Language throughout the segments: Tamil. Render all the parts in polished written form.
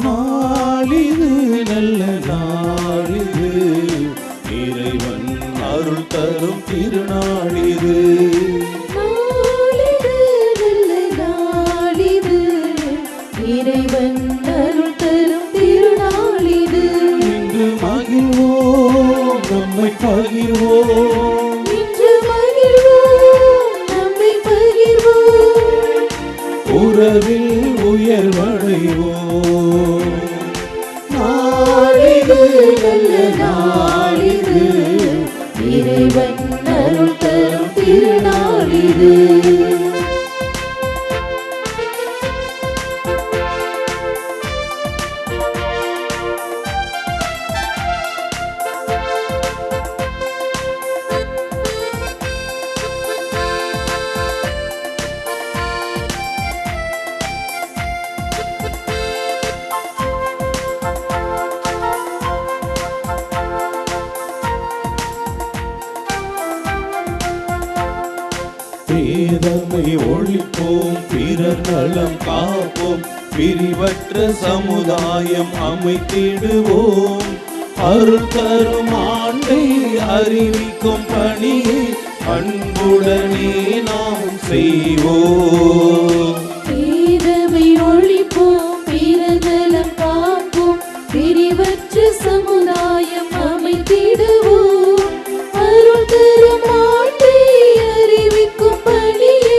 நாளிது நல்ல நாளிது, இறைவன் அருள் தரும் திருநாளிது. நாளிது நல்ல நாளிது, இறைவன் அருள் தரும் திருநாளிது. இன்று மகிழ்வோம் நம்மை பகிர்வோம், இன்று மகிழ்வோம் நம்மை பகிர்வோம், உறவில் உயர்வடைவோம். நாளிது நல்ல நாளிது, இறைவன் அருள் தரும் திருநாளிது. பேதமை ஒழிப்போம், பிறர் நலம் காப்போம், பிரிவற்ற சமுதாயம் அமைத்திடுவோம். அருள் தரும் ஆண்டை அறிவிக்கும் பணியை அன்புடனே நாம் செய்வோம். பேதமை ஒழிப்போம், பிறர் நலம் காப்போம், பிரிவற்ற சமுதாயம் அமைத்திடுவோம். அருள் தரும் ஆண்டை அறிவிக்கும் பணியை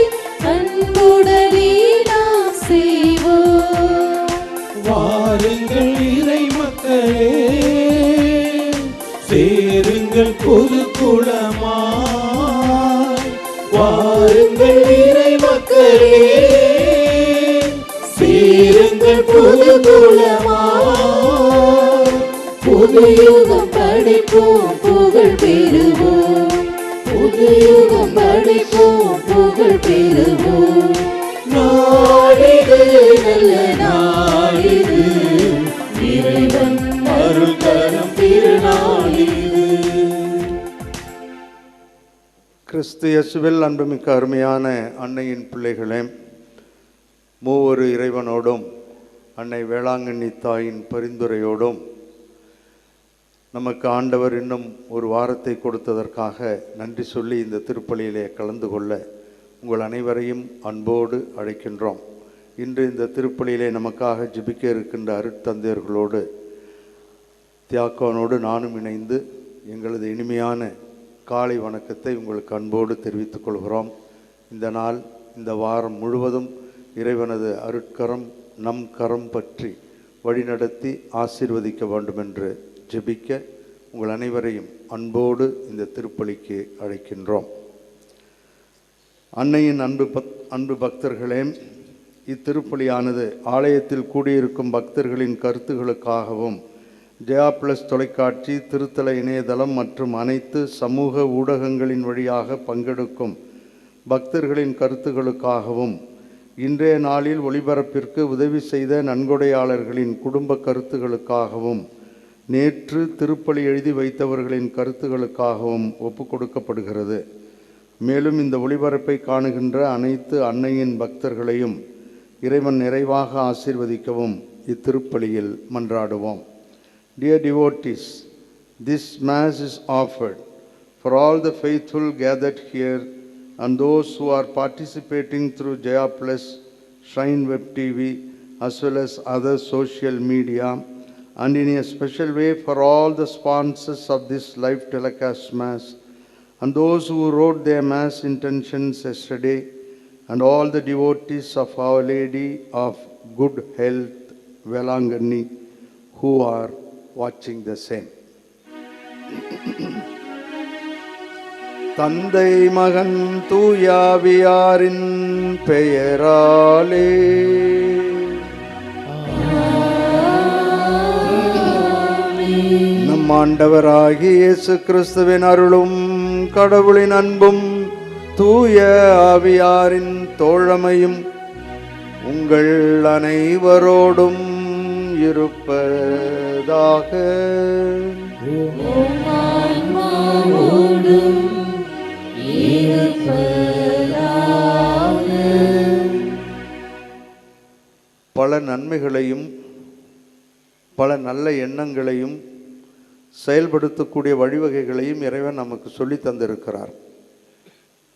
அன்புடனே நாம் செய்வோம். வாருங்கள் இறை மக்களே, சேருங்கள் பொது குலமாய். வாருங்கள் இறை மக்களே, சேருங்கள் பொது குலமாய். புது யுகம் படைப்போம், புகழ் பெறுவோம். புது யுகம் படைப்போம், புகழ் பெறுவோம். நாளிது நல்ல நாளிது, இறைவன் அருள் தரும் திருநாளிது. கிறிஸ்து இயேசுவில் அன்புமிக்க அருமையான அன்னையின் பிள்ளைகளே, மூவொரு இறைவனோடும் அன்னை வேளாங்கண்ணி தாயின் பரிந்துரையோடும் நமக்கு ஆண்டவர் இன்னும் ஒரு வாரத்தை கொடுத்ததற்காக நன்றி சொல்லி இந்த திருப்பலியிலே கலந்து கொள்ள உங்கள் அனைவரையும் அன்போடு அழைக்கின்றோம். இன்று இந்த திருப்பலியிலே நமக்காக ஜெபிக்க இருக்கின்ற அருட்தந்தையர்களோடு தியாக்கோனோடு நானும் இணைந்து எங்களது இனிமையான காலை வணக்கத்தை உங்களுக்கு அன்போடு தெரிவித்துக் கொள்கிறோம். இந்த நாள், இந்த வாரம் முழுவதும் இறைவனது அருட்கரம் நம் கரம் பற்றி வழிநடத்தி ஆசீர்வதிக்க வேண்டும் என்று ஜெபிக்க உங்கள் அனைவரையும் அன்போடு இந்த திருப்பலிக்கு அழைக்கின்றோம். அன்னையின் அன்பு பக்தர்களே, இத்திருப்பலியானது ஆலயத்தில் கூடியிருக்கும் பக்தர்களின் கருத்துகளுக்காகவும் ஜெயா பிளஸ் தொலைக்காட்சி, திருத்தல இணையதளம் மற்றும் அனைத்து சமூக ஊடகங்களின் வழியாக பங்கெடுக்கும் பக்தர்களின் கருத்துகளுக்காகவும், இன்றைய நாளில் ஒளிபரப்பிற்கு உதவி செய்த நன்கொடையாளர்களின் குடும்ப கருத்துகளுக்காகவும், நேற்று திருப்பலி எழுதி வைத்தவர்களின் கருத்துகளுக்காகவும் ஒப்பு கொடுக்கப்படுகிறது. மேலும் இந்த ஒளிபரப்பை காணுகின்ற அனைத்து அன்னையின் பக்தர்களையும் இறைவன் நிறைவாக ஆசீர்வதிக்கவும் இத்திருப்பலியில் மன்றாடுவோம். Dear devotees, this Mass is offered for all the faithful gathered here and those who are participating through Jaya Plus, Shrine Web TV, as well as other social media, and in a special way for all the sponsors of this live telecast Mass, and those who wrote their Mass intentions yesterday, and all the devotees of Our Lady of Good Health, Velanganni, who are watching the same. தந்தை மகன் தூயாவியாரின் பெயராலே நம் ஆண்டவராகிய இயேசு கிறிஸ்துவின் அருளும் கடவுளின் அன்பும் தூய ஆவியாரின் தோழமையும் உங்கள் அனைவரோடும் இருப்பதாக. பல நன்மைகளையும் பல நல்ல எண்ணங்களையும் செயல்படுத்தக்கூடிய வழிவகைகளையும் இறைவன் நமக்கு சொல்லி தந்திருக்கிறார்.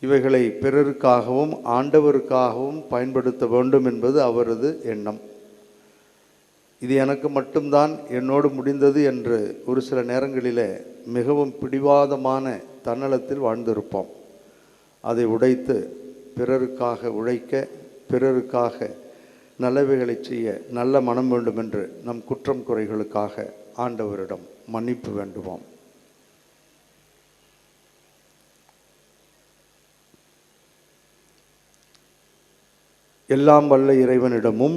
இவைகளை பிறருக்காகவும் ஆண்டவருக்காகவும் பயன்படுத்த வேண்டும் என்பது அவரது எண்ணம். இது எனக்கு மட்டும்தான் என்னோடு முடிந்தது என்று ஒரு சில நேரங்களிலே மிகவும் பிடிவாதமான தன்னலத்தில் வாழ்ந்திருப்போம். அதை உடைத்து பிறருக்காக உழைக்க, பிறருக்காக நல்லவைகளை செய்ய நல்ல மனம் வேண்டும் என்று நம் குற்றம் குறைகளுக்காக ஆண்டவரிடம் மன்னிப்பு வேண்டுவோம். எல்லாம் வல்ல இறைவனிடமும்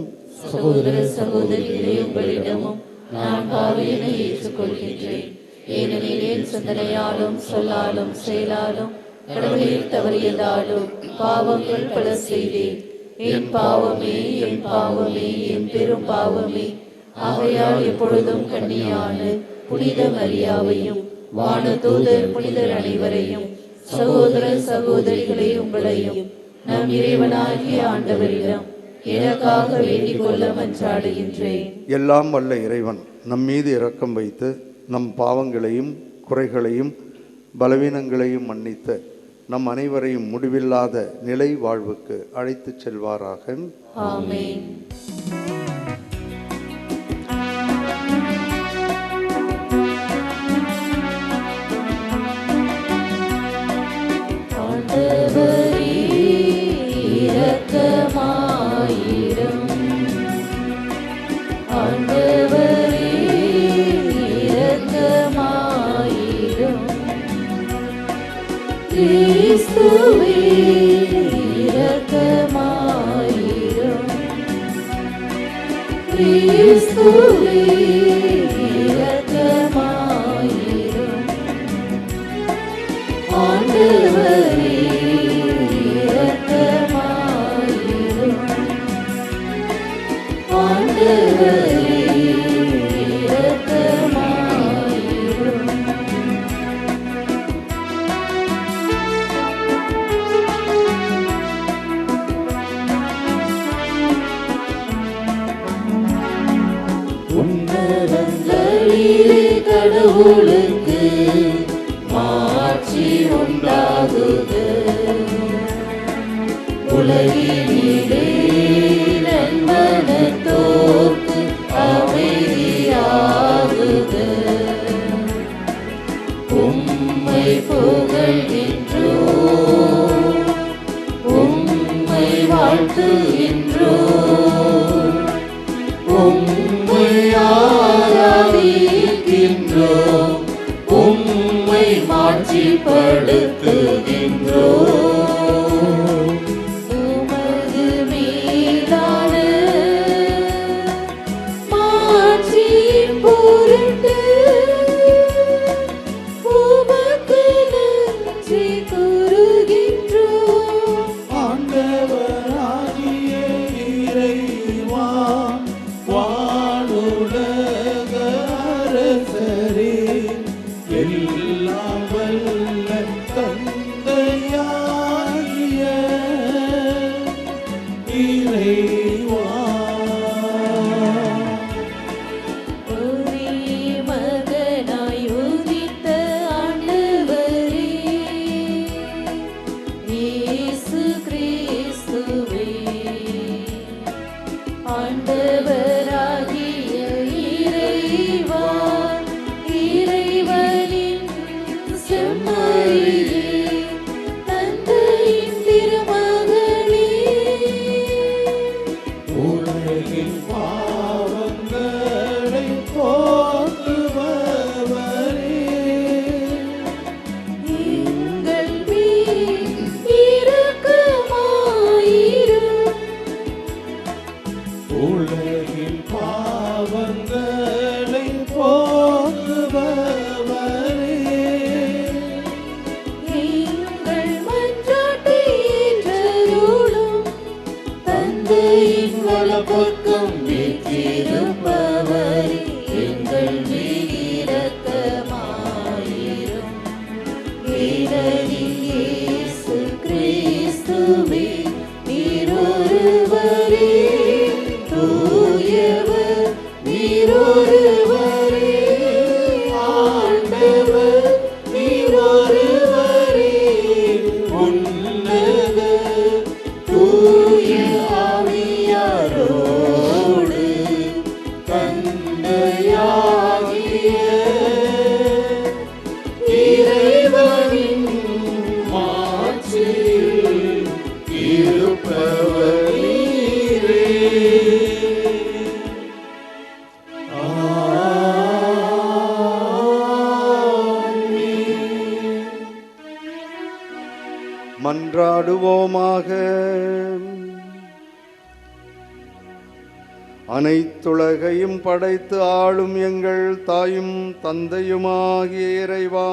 சகோதர சகோதரிகளே, உங்களிடமும் நான் பாவியனை ஏற்றுக்கொள்கின்றேன். ஏனெனில் என் சிந்தனையாலும் சொல்லாலும் செயலாலும் கடவுளில் தவறியதாலும் பாவங்கள் பல செய்தேன். என் பாவமே, என் பாவமே, என் பெரும் பாவமே. ஆகையால் எப்பொழுதும் கன்னியான புனித மரியாவையும் வானதூதர் புனிதர் அனைவரையும் சகோதர சகோதரிகளை உங்களையும் நம் இறைவனாகிய ஆண்டவரிடம் எனக்காக வேண்டிக் கொள்ள மன்றாடுகின்றேன். எல்லாம் வல்ல இறைவன் நம் மீது இரக்கம் வைத்து நம் பாவங்களையும் குறைகளையும் பலவீனங்களையும் மன்னித்து நம் அனைவரையும் முடிவில்லாத நிலை வாழ்வுக்கு அழைத்துச் செல்வாராக. ஆமென். கிறிஸ்துவே இரக்கமாயிரும். கிறிஸ்துவே இரக்கமாயிரும். ஆண்டவரே இரக்கமாயிரும். ஆண்டவரே இரக்கமாயிரும். கடவுளுக்கு மாட்சி உண்டாகுக. உலகினிலே நன்மனத்தோர்க்கு அமைதியாகுக. உம்மை புகழ்கின்றோம், உம்மை வாழ்த்துகின்றோம், உம்மை ஆராதிக்கின்றோம், உம்மை மாட்சிப்படுத்துகின்றோம். உமது மீதான மாட்சியின் பொருட்டு உமக்கு நன்றி கூறுகின்றோம். ஆண்டவராகிய இறைவா, வானுலக அரசரே, எல்லாம் வல்ல தந்தையாகிய இறைவா, ஒரே மகனாய் உதித்த ஆண்டவரே, இயேசு கிறிஸ்துவே, ஆண்டவராகிய இறைவா, இறைவனின் செம்மறியே, தந்தையின் திருமகனே, உலகின் பாவங்களை போக்குபவரே, எங்கள் மேல் இரக்கமாயிரும். உலகின் பாவங்களை போக்குபவரே, எங்கள் மன்றாட்டை ஏற்றருளும். தந்தையின் வலப்பக்கம் வீற்றிருப்பவரே, எங்கள் மேல் இரக்கமாயிரும். ஏனெனில் இயேசு கிறிஸ்துவே நீரொருவரே, தூயவர் நீரொருவரே, மன்றாடுவோமாக. அனைத்துலகையும் படைத்து ஆளும் எங்கள் தாயும் தந்தையுமாகிய இறைவா,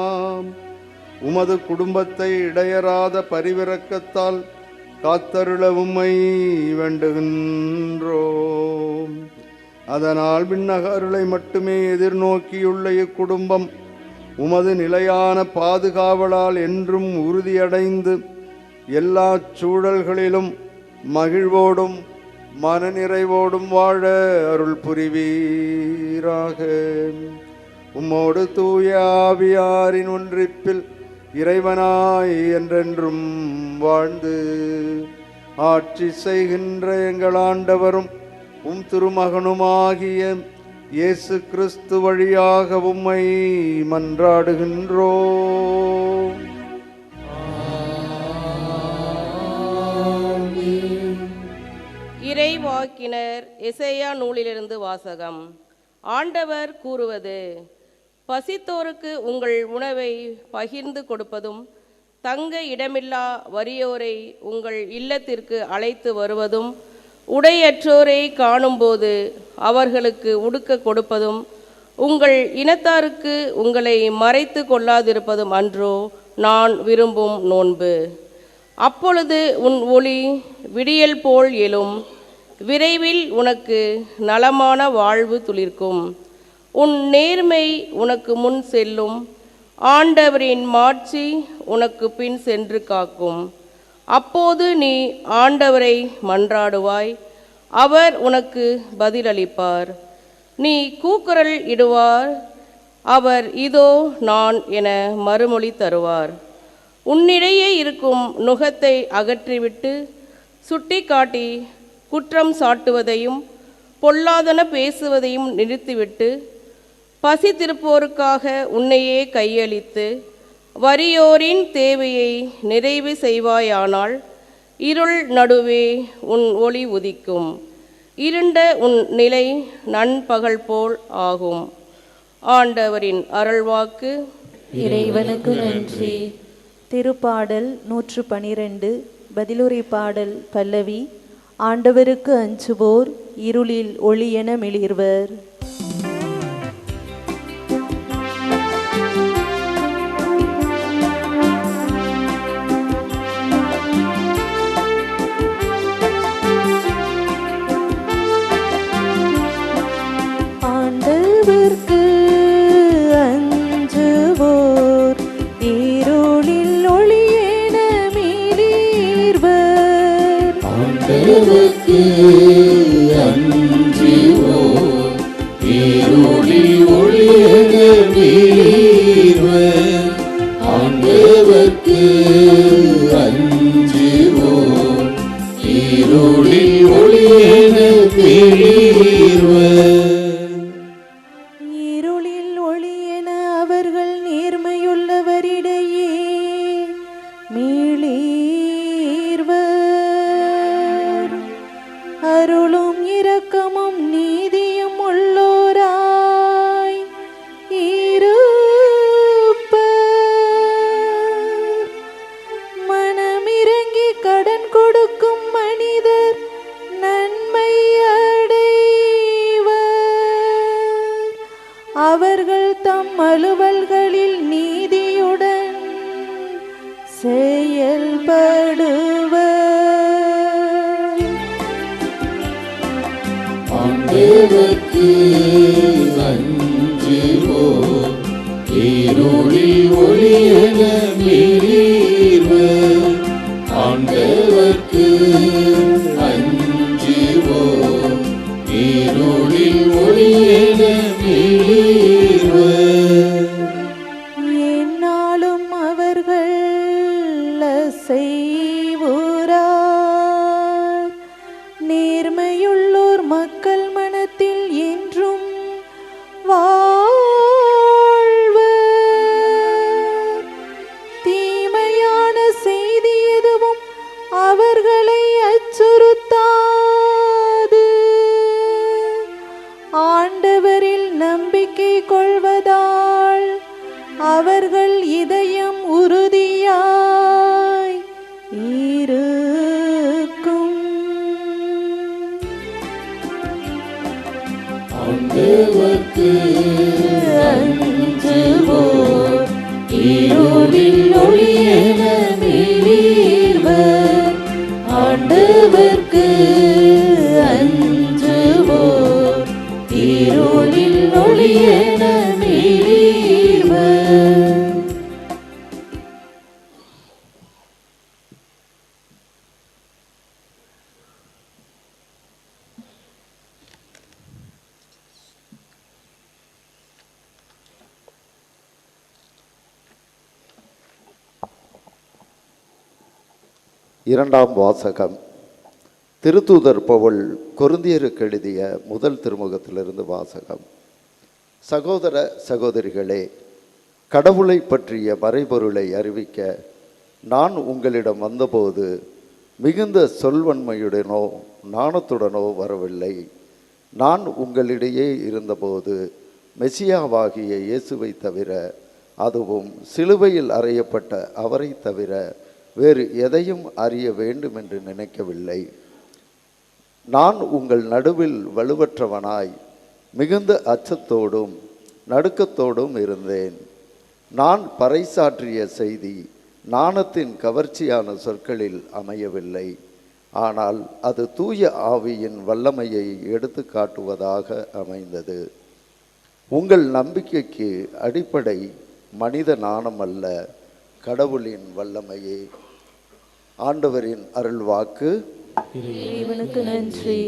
உமது குடும்பத்தை இடையறாத பரிவிரக்கத்தால் காத்தருள உம்மை வேண்டுகின்றோம். அதனால் விண்ணக அருளை மட்டுமே எதிர்நோக்கியுள்ள இக்குடும்பம் உமது நிலையான பாதுகாவலால் என்றும் உறுதியடைந்து எல்லா சூழல்களிலும் மகிழ்வோடும் மனநிறைவோடும் வாழ அருள் புரிவீராக. உம்மோடு தூய ஆவியாரின் ஒன்றிப்பில் இறைவனாய் என்றென்றும் வாழ்ந்து ஆட்சி செய்கின்ற எங்கள் ஆண்டவரும் உம் திருமகனுமாகிய இயேசு கிறிஸ்து வழியாக உம்மை மன்றாடுகின்றோம். இறைவாக்கினர் எசேயா நூலிலிருந்து வாசகம். ஆண்டவர் கூறுவது: பசித்தோருக்கு உங்கள் உணவை பகிர்ந்து கொடுப்பதும், தங்க இடமில்லா வறியோரை உங்கள் இல்லத்திற்கு அழைத்து வருவதும், உடையற்றோரை காணும்போது அவர்களுக்கு உடுக்க கொடுப்பதும், உங்கள் இனத்தாருக்கு உங்களை மறைத்து கொள்ளாதிருப்பதும் அன்றோ நான் விரும்பும் நோன்பு. அப்பொழுது உன் ஒளி விடியல் போல் எழும், விரைவில் உனக்கு நலமான வாழ்வு துளிர்க்கும். உன் நேர்மை உனக்கு முன் செல்லும், ஆண்டவரின் மாட்சி உனக்கு பின் சென்று காக்கும். அப்போது நீ ஆண்டவரை மன்றாடுவாய், அவர் உனக்கு பதிலளிப்பார். நீ கூக்குரல் இடுவார், அவர் இதோ நான் என மறுமொழி தருவார். உன்னிடையே இருக்கும் நுகத்தை அகற்றிவிட்டு சுட்டி காட்டி குற்றம் சாட்டுவதையும் பொல்லாதன பேசுவதையும் நிறுத்திவிட்டு, பசித்திருப்போருக்காக உன்னையே கையளித்து வறியோரின் தேவையை நிறைவு செய்வாயானால் இருள் நடுவே உன் ஒளி உதிக்கும், இருண்ட உன் நிலை நண்பகல் போல் ஆகும். ஆண்டவரின் அருள்வாக்கு. இறைவனுக்கு நன்றி. திருப்பாடல் 112 பதிலுரை பாடல் பல்லவி. ஆண்டவருக்கு அஞ்சுவோர் இருளில் ஒளியென மிளிர்வர். ஆண்டவருக்கு அஞ்சுவோர் இருளில் ஒளியென மிளிர்வர். ஆண்டவருக்கு அஞ்சுவோர் இருளில் ஒளியென மிளிர்வர். ஆண்டவருக்கு அஞ்சுவோர் இருளில் ஒளியென மிளிர்வர். இருளில் ஒளியென அவர்கள் நேர்மையுள்ளவரிடையே மிளிர்வர். அருளும் இரக்கமும் நீதியும் உள்ளோராய் இருப்பர். மனமிரங்கி கடன் கொடுக்கும் மனிதர் நன்மை அடைவர். அவர்கள் தம் அலுவல்களில் நீதியுடன் செயல்படுவர். ஆண்டவருக்கு அஞ்சுவோர் இருளில் ஒளியென மிளிர்வர். ஆண்டவருக்கு அஞ்சுவோர் இருளில் ஒளியென மிளிர்வர். எந்நாளும் அவர்கள் செய்வோரார். நேர்மையுள்ளோர் மக்கள் மனத்தில் என்றும் வாழ்வர். தீமையான செய்தி எதுவும் அவர்களை அச்சுறுத்தாது. ஆண்டவரில் நம்பிக்கை ஆண்டவர்க்கு அஞ்சுவோர் இருளில் ஒளியென மிளிர்வர். ஆண்டவர்க்கு அஞ்சுவோர் இருளில் ஒளியென மிளிர்வர். இரண்டாம் வாசகம். திருத்தூதர் பவுல் கொரிந்தியருக்கு எழுதிய முதல் திருமுகத்திலிருந்து வாசகம். சகோதர சகோதரிகளே, கடவுளை பற்றிய மறைபொருளை அறிவிக்க நான் உங்களிடம் வந்தபோது மிகுந்த சொல்வன்மையுடனோ நாணத்துடனோ வரவில்லை. நான் உங்களிடையே இருந்தபோது மெசியாவாகிய இயேசுவை தவிர, அதுவும் சிலுவையில் அறையப்பட்ட அவரை தவிர வேறு எதையும் அறிய வேண்டும் என்று நினைக்கவில்லை. நான் உங்கள் நடுவில் வலுவற்றவனாய் மிகுந்த அச்சத்தோடும் நடுக்கத்தோடும் இருந்தேன். நான் பறைசாற்றிய செய்தி நாணத்தின் கவர்ச்சியான சொற்களில் அமையவில்லை, ஆனால் அது தூய ஆவியின் வல்லமையை எடுத்து காட்டுவதாக அமைந்தது. உங்கள் நம்பிக்கைக்கு அடிப்படை மனித நாணம் அல்ல, கடவுளின் வல்லமையே. ஆண்டவரின் அருள்வாக்கு. இறைவனுக்கு நன்றி.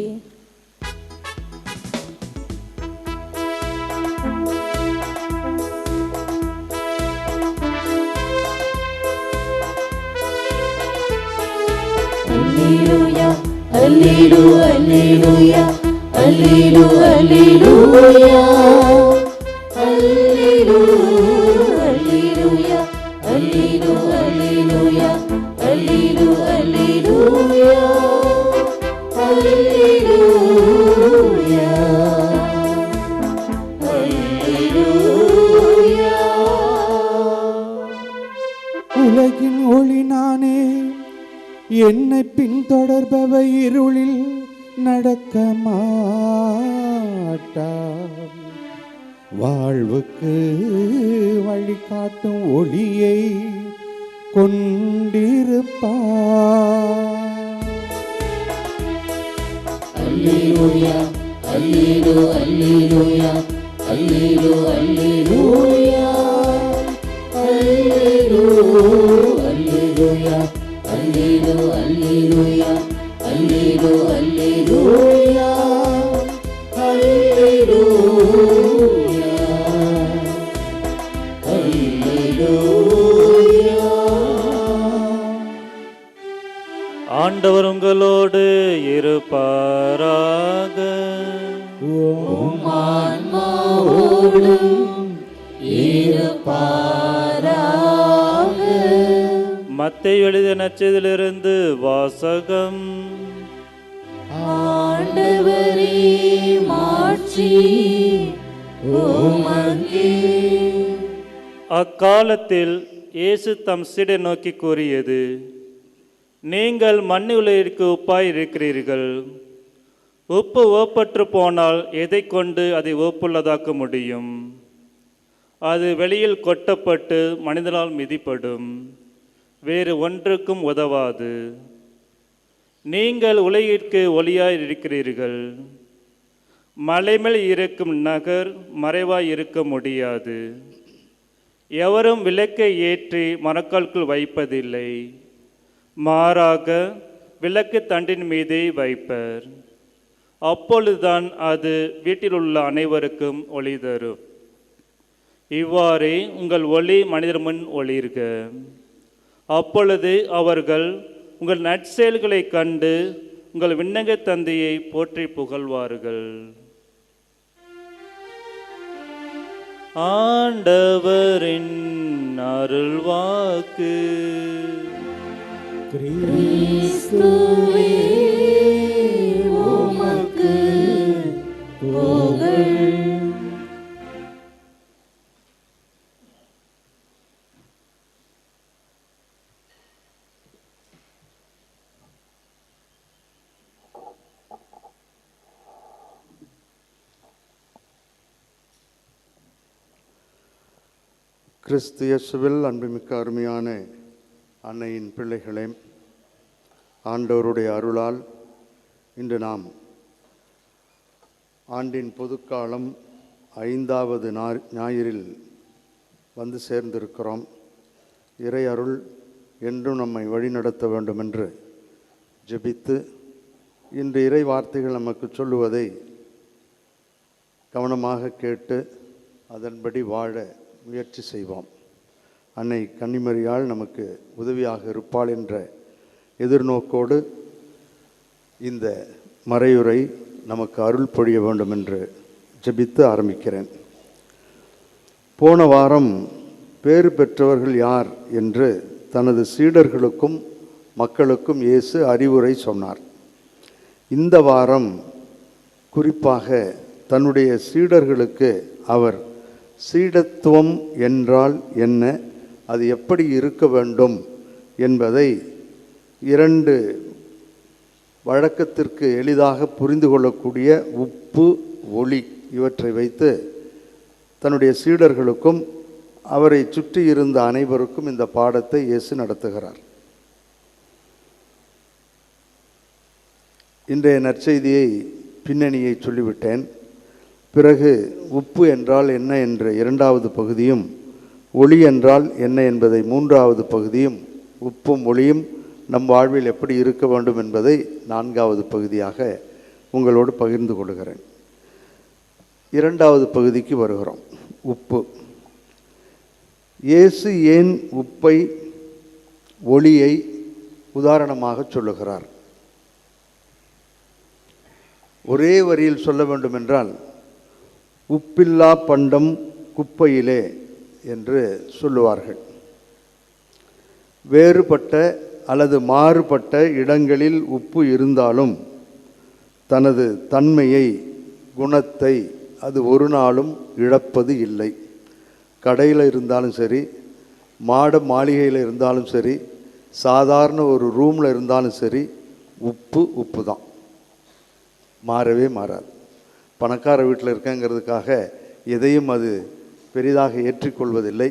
அல்லேலூயா அல்லேலூயா அல்லேலூயா அல்லேலூயா அல்லேலூயா அல்லேலூயா அல்லேலூயா அல்லேலூயா அல்லேலூயா அல்லேலூயா. உலகின் ஒளி நானே, என்னை பின்தொடர்பவை இருளில் நடக்க மாட்டார். வாழ்வுக்கு வழிகாட்டும் ஒளியை கொண்டிருப்பார். அல்லேலூயா அல்லேலூயா அல்லேலூயா அல்லேலூயா அல்லேலூயா அல்லேலூயா அல்லேலூயா அல்லேலூயா அல்லேலூயா. ஆண்டவர் உங்களோடு இருப்பாராக. மத்தேயு எழுதிய நற்செய்தியிலிருந்து வாசகம். ஆண்டவரே மாட்சி உமக்கே. அக்காலத்தில் இயேசு தம் சீடரை நோக்கி கூறியது, நீங்கள் மண்ணுலகிற்கு உப்பாய் இருக்கிறீர்கள். உப்பு ஓப்பற்று போனால் எதை கொண்டு அதை ஓப்புள்ளதாக்க முடியும்? அது வெளியில் கொட்டப்பட்டு மனிதனால் மிதிப்படும், வேறு ஒன்றுக்கும் உதவாது. நீங்கள் உலகிற்கு ஒளியாய் இருக்கிறீர்கள். மலைமேல் இருக்கும் நகர் மறைவாய் இருக்க முடியாது. எவரும் விளக்கை ஏற்றி மரக்காலுக்குள் வைப்பதில்லை, மாறாக விளக்கு தண்டின் மீதே வைப்பர். அப்பொழுதுதான் அது வீட்டில் உள்ள அனைவருக்கும் ஒளி தரும். இவ்வாறே உங்கள் ஒளி மனிதர் முன் ஒளிர்க. அப்பொழுது அவர்கள் உங்கள் நற்செயல்களை கண்டு உங்கள் விண்ணக தந்தையை போற்றி புகழ்வார்கள். ஆண்டவரின் அருள்வாக்கு. கிறிஸ்துவே உமக்கு புகழ். கிறிஸ்து இயேசுவில் அன்புமிக்க அருமையான அன்னையின் பிள்ளைகளே, ஆண்டவருடைய அருளால் இன்று நாம் ஆண்டின் பொதுக்காலம் 5வது ஞாயிறில் வந்து சேர்ந்திருக்கிறோம். இறை அருள் என்றும் நம்மை வழிநடத்த வேண்டும் என்று ஜெபித்து இன்று இறை வார்த்தைகள் நமக்கு சொல்லுவதை கவனமாக கேட்டு அதன்படி வாழ முயற்சி செய்வோம். அன்னை கன்னிமரியாள் நமக்கு உதவியாக இருப்பாள் என்ற எதிர்நோக்கோடு இந்த மறையுரை நமக்கு அருள் பொழிய வேண்டும் என்று ஜெபித்து ஆரம்பிக்கிறேன். போன வாரம் பேறு பெற்றவர்கள் யார் என்று தனது சீடர்களுக்கும் மக்களுக்கும் இயேசு அறிவுரை சொன்னார். இந்த வாரம் குறிப்பாக தன்னுடைய சீடர்களுக்கு அவர் சீடத்துவம் என்றால் என்ன, அது எப்படி இருக்க வேண்டும் என்பதை 2 வழக்கத்திற்கு எளிதாக புரிந்து கொள்ளக்கூடிய உப்பு, ஒளி இவற்றை வைத்து தன்னுடைய சீடர்களுக்கும் அவரை சுற்றி இருந்த அனைவருக்கும் இந்த பாடத்தை இயேசு நடத்துகிறார். இன்றைய நற்செய்தியை பின்னணியை சொல்லிவிட்டேன். பிறகு உப்பு என்றால் என்ன என்ற 2வது பகுதியும், ஒளி என்றால் என்ன என்பதை 3வது பகுதியும், உப்பும் ஒளியும் நம் வாழ்வில் எப்படி இருக்க வேண்டும் என்பதை 4வது பகுதியாக உங்களோடு பகிர்ந்து கொள்கிறேன். 2வது பகுதிக்கு வருகிறோம். உப்பு. இயேசு ஏன் உப்பை, ஒளியை உதாரணமாக சொல்லுகிறார்? ஒரே வரியில் சொல்ல வேண்டுமென்றால், உப்பில்லா பண்டம் குப்பையிலே என்று சொல்லுவார்கள். வேறுபட்ட அல்லது மாறுபட்ட இடங்களில் உப்பு இருந்தாலும் தனது தன்மையை, குணத்தை அது ஒரு நாளும் இழப்பது இல்லை. கடையில் இருந்தாலும் சரி, மாளிகையில் இருந்தாலும் சரி, சாதாரண ஒரு ரூமில் இருந்தாலும் சரி, உப்பு தான், மாறவே மாறாது. பணக்கார வீட்டில் இருக்கங்கிறதுக்காக எதையும் அது பெரிதாக ஏற்றிக்கொள்வதில்லை.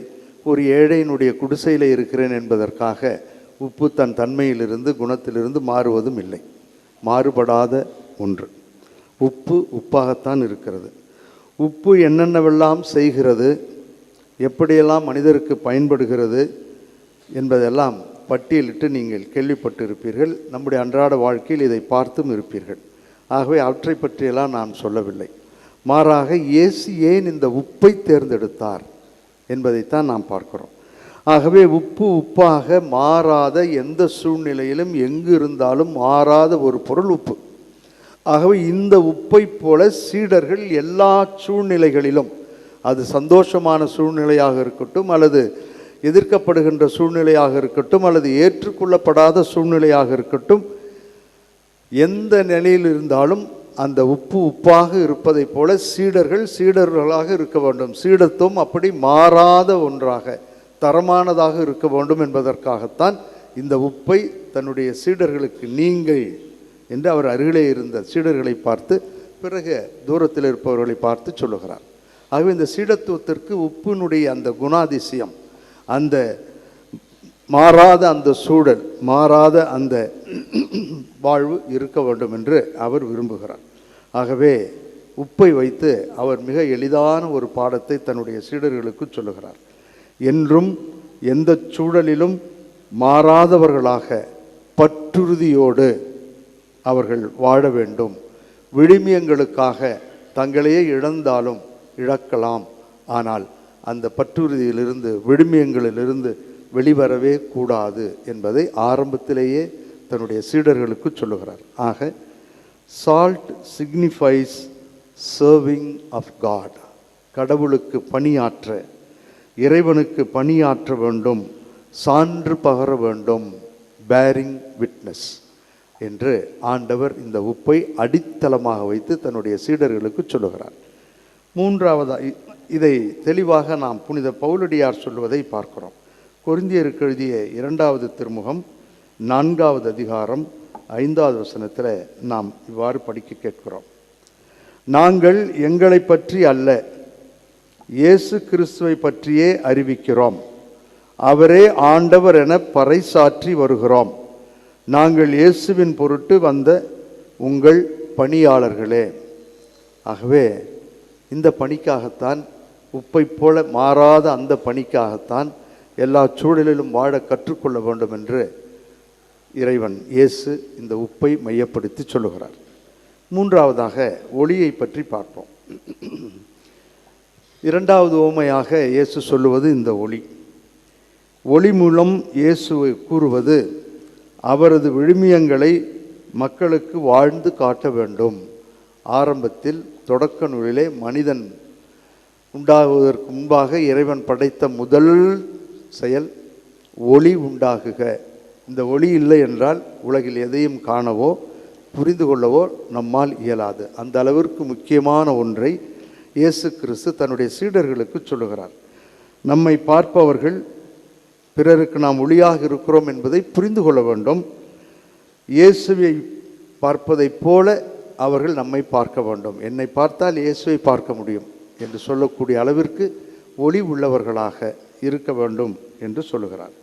ஒரு ஏழையினுடைய குடிசையில் இருக்கிறேன் என்பதற்காக உப்பு தன் தன்மையிலிருந்து, குணத்திலிருந்து மாறுவதும் இல்லை. மாறுபடாத ஒன்று. உப்பு உப்பாகத்தான் இருக்கிறது. உப்பு என்னென்னவெல்லாம் செய்கிறது, எப்படியெல்லாம் மனிதருக்கு பயன்படுகிறது என்பதெல்லாம் பட்டியலிட்டு நீங்கள் கேள்விப்பட்டிருப்பீர்கள். நம்முடைய அன்றாட வாழ்க்கையில் இதை பார்த்தும் இருப்பீர்கள். ஆகவே அவற்றை பற்றியெல்லாம் நான் சொல்லவில்லை. மாறாக இயேசு ஏன் இந்த உப்பை தேர்ந்தெடுத்தார் என்பதைத்தான் நாம் பார்க்கிறோம். ஆகவே உப்பாக மாறாத, எந்த சூழ்நிலையிலும் எங்கு இருந்தாலும் மாறாத ஒரு பொருள் உப்பு. ஆகவே இந்த உப்பை போல சீடர்கள் எல்லா சூழ்நிலைகளிலும், அது சந்தோஷமான சூழ்நிலையாக இருக்கட்டும், அல்லது எதிர்க்கப்படுகின்ற சூழ்நிலையாக இருக்கட்டும், அல்லது ஏற்றுக்கொள்ளப்படாத சூழ்நிலையாக இருக்கட்டும், எந்த நிலையில் இருந்தாலும் அந்த உப்பாக இருப்பதைப் போல சீடர்களாக இருக்க வேண்டும். சீடத்துவம் அப்படி மாறாத ஒன்றாக, தரமானதாக இருக்க வேண்டும் என்பதற்காகத்தான் இந்த உப்பை தன்னுடைய சீடர்களுக்கு நீங்கள் என்று அவர் அருகிலே இருந்த சீடர்களை பார்த்து, பிறகு தூரத்தில் இருப்பவர்களை பார்த்து சொல்லுகிறார். ஆகவே இந்த சீடத்துவத்திற்கு உப்பினுடைய அந்த குணாதிசயம், அந்த மாறாத அந்த சூழல், மாறாத அந்த வாழ்வு இருக்க வேண்டும் என்று அவர் விரும்புகிறார். ஆகவே உப்பை வைத்து அவர் மிக எளிதான ஒரு பாடத்தை தன்னுடைய சீடர்களுக்கு சொல்லுகிறார். என்றும் எந்த சூழலிலும் மாறாதவர்களாக பற்றுறுதியோடு அவர்கள் வாழ வேண்டும். விழுமியங்களுக்காக தங்களையே இழந்தாலும் இழக்கலாம், ஆனால் அந்த பற்றுறுதியிலிருந்து, விழுமியங்களிலிருந்து வெளிவரவே கூடாது என்பதை ஆரம்பத்திலேயே தன்னுடைய சீடர்களுக்கு சொல்லுகிறார். ஆக salt signifies serving of God. கடவுளுக்கு பணியாற்ற, இறைவனுக்கு பணியாற்ற வேண்டும், சான்று பகர வேண்டும், பேரிங் விட்னஸ் என்று ஆண்டவர் இந்த உப்பை அடித்தளமாக வைத்து தன்னுடைய சீடர்களுக்கு சொல்லுகிறார். 3வது, இதை தெளிவாக நாம் புனித பவுலடியார் சொல்வதை பார்க்கிறோம். கொரிந்தியருக்கு எழுதிய 2வது திருமுகம் 4வது அதிகாரம் 5வது வசனத்தில் நாம் இவ்வாறு படிக்க கேட்கிறோம். நாங்கள் எங்களை பற்றி அல்ல, இயேசு கிறிஸ்துவை பற்றியே அறிவிக்கிறோம். அவரே ஆண்டவர் என பறைசாற்றி வருகிறோம். நாங்கள் இயேசுவின் பொருட்டு வந்த உங்கள் பணியாளர்களே. ஆகவே இந்த பணிக்காகத்தான், உப்பை போல மாறாத அந்த பணிக்காகத்தான் எல்லா சூழலிலும் வாழ கற்றுக்கொள்ள வேண்டும் என்று இறைவன் இயேசு இந்த உப்பை மையப்படுத்தி சொல்லுகிறார். மூன்றாவதாக ஒளியை பற்றி பார்ப்போம். இரண்டாவது உவமையாக இயேசு சொல்லுவது இந்த ஒளி. ஒளி மூலம் இயேசுவை கூறுவது அவரது விழுமியங்களை மக்களுக்கு வாழ்ந்து காட்ட வேண்டும். ஆரம்பத்தில் தொடக்க நூலிலே மனிதன் உண்டாகுவதற்கு முன்பாக இறைவன் படைத்த முதல் செயல் ஒளி உண்டாகுக. இந்த ஒளி இல்லை என்றால் உலகில் எதையும் காணவோ புரிந்து கொள்ளவோ நம்மால் இயலாது. அந்த அளவிற்கு முக்கியமான ஒன்றை இயேசு கிறிஸ்து தன்னுடைய சீடர்களுக்கு சொல்லுகிறார். நம்மை பார்ப்பவர்கள் பிறருக்கு நாம் ஒளியாக இருக்கிறோம் என்பதை புரிந்து கொள்ள வேண்டும். இயேசுவை பார்ப்பதைப் போல அவர்கள் நம்மை பார்க்க வேண்டும். என்னை பார்த்தால் இயேசுவை பார்க்க முடியும் என்று சொல்லக்கூடிய அளவிற்கு ஒளி உள்ளவர்களாக இருக்க வேண்டும் என்று சொல்லுகிறார்.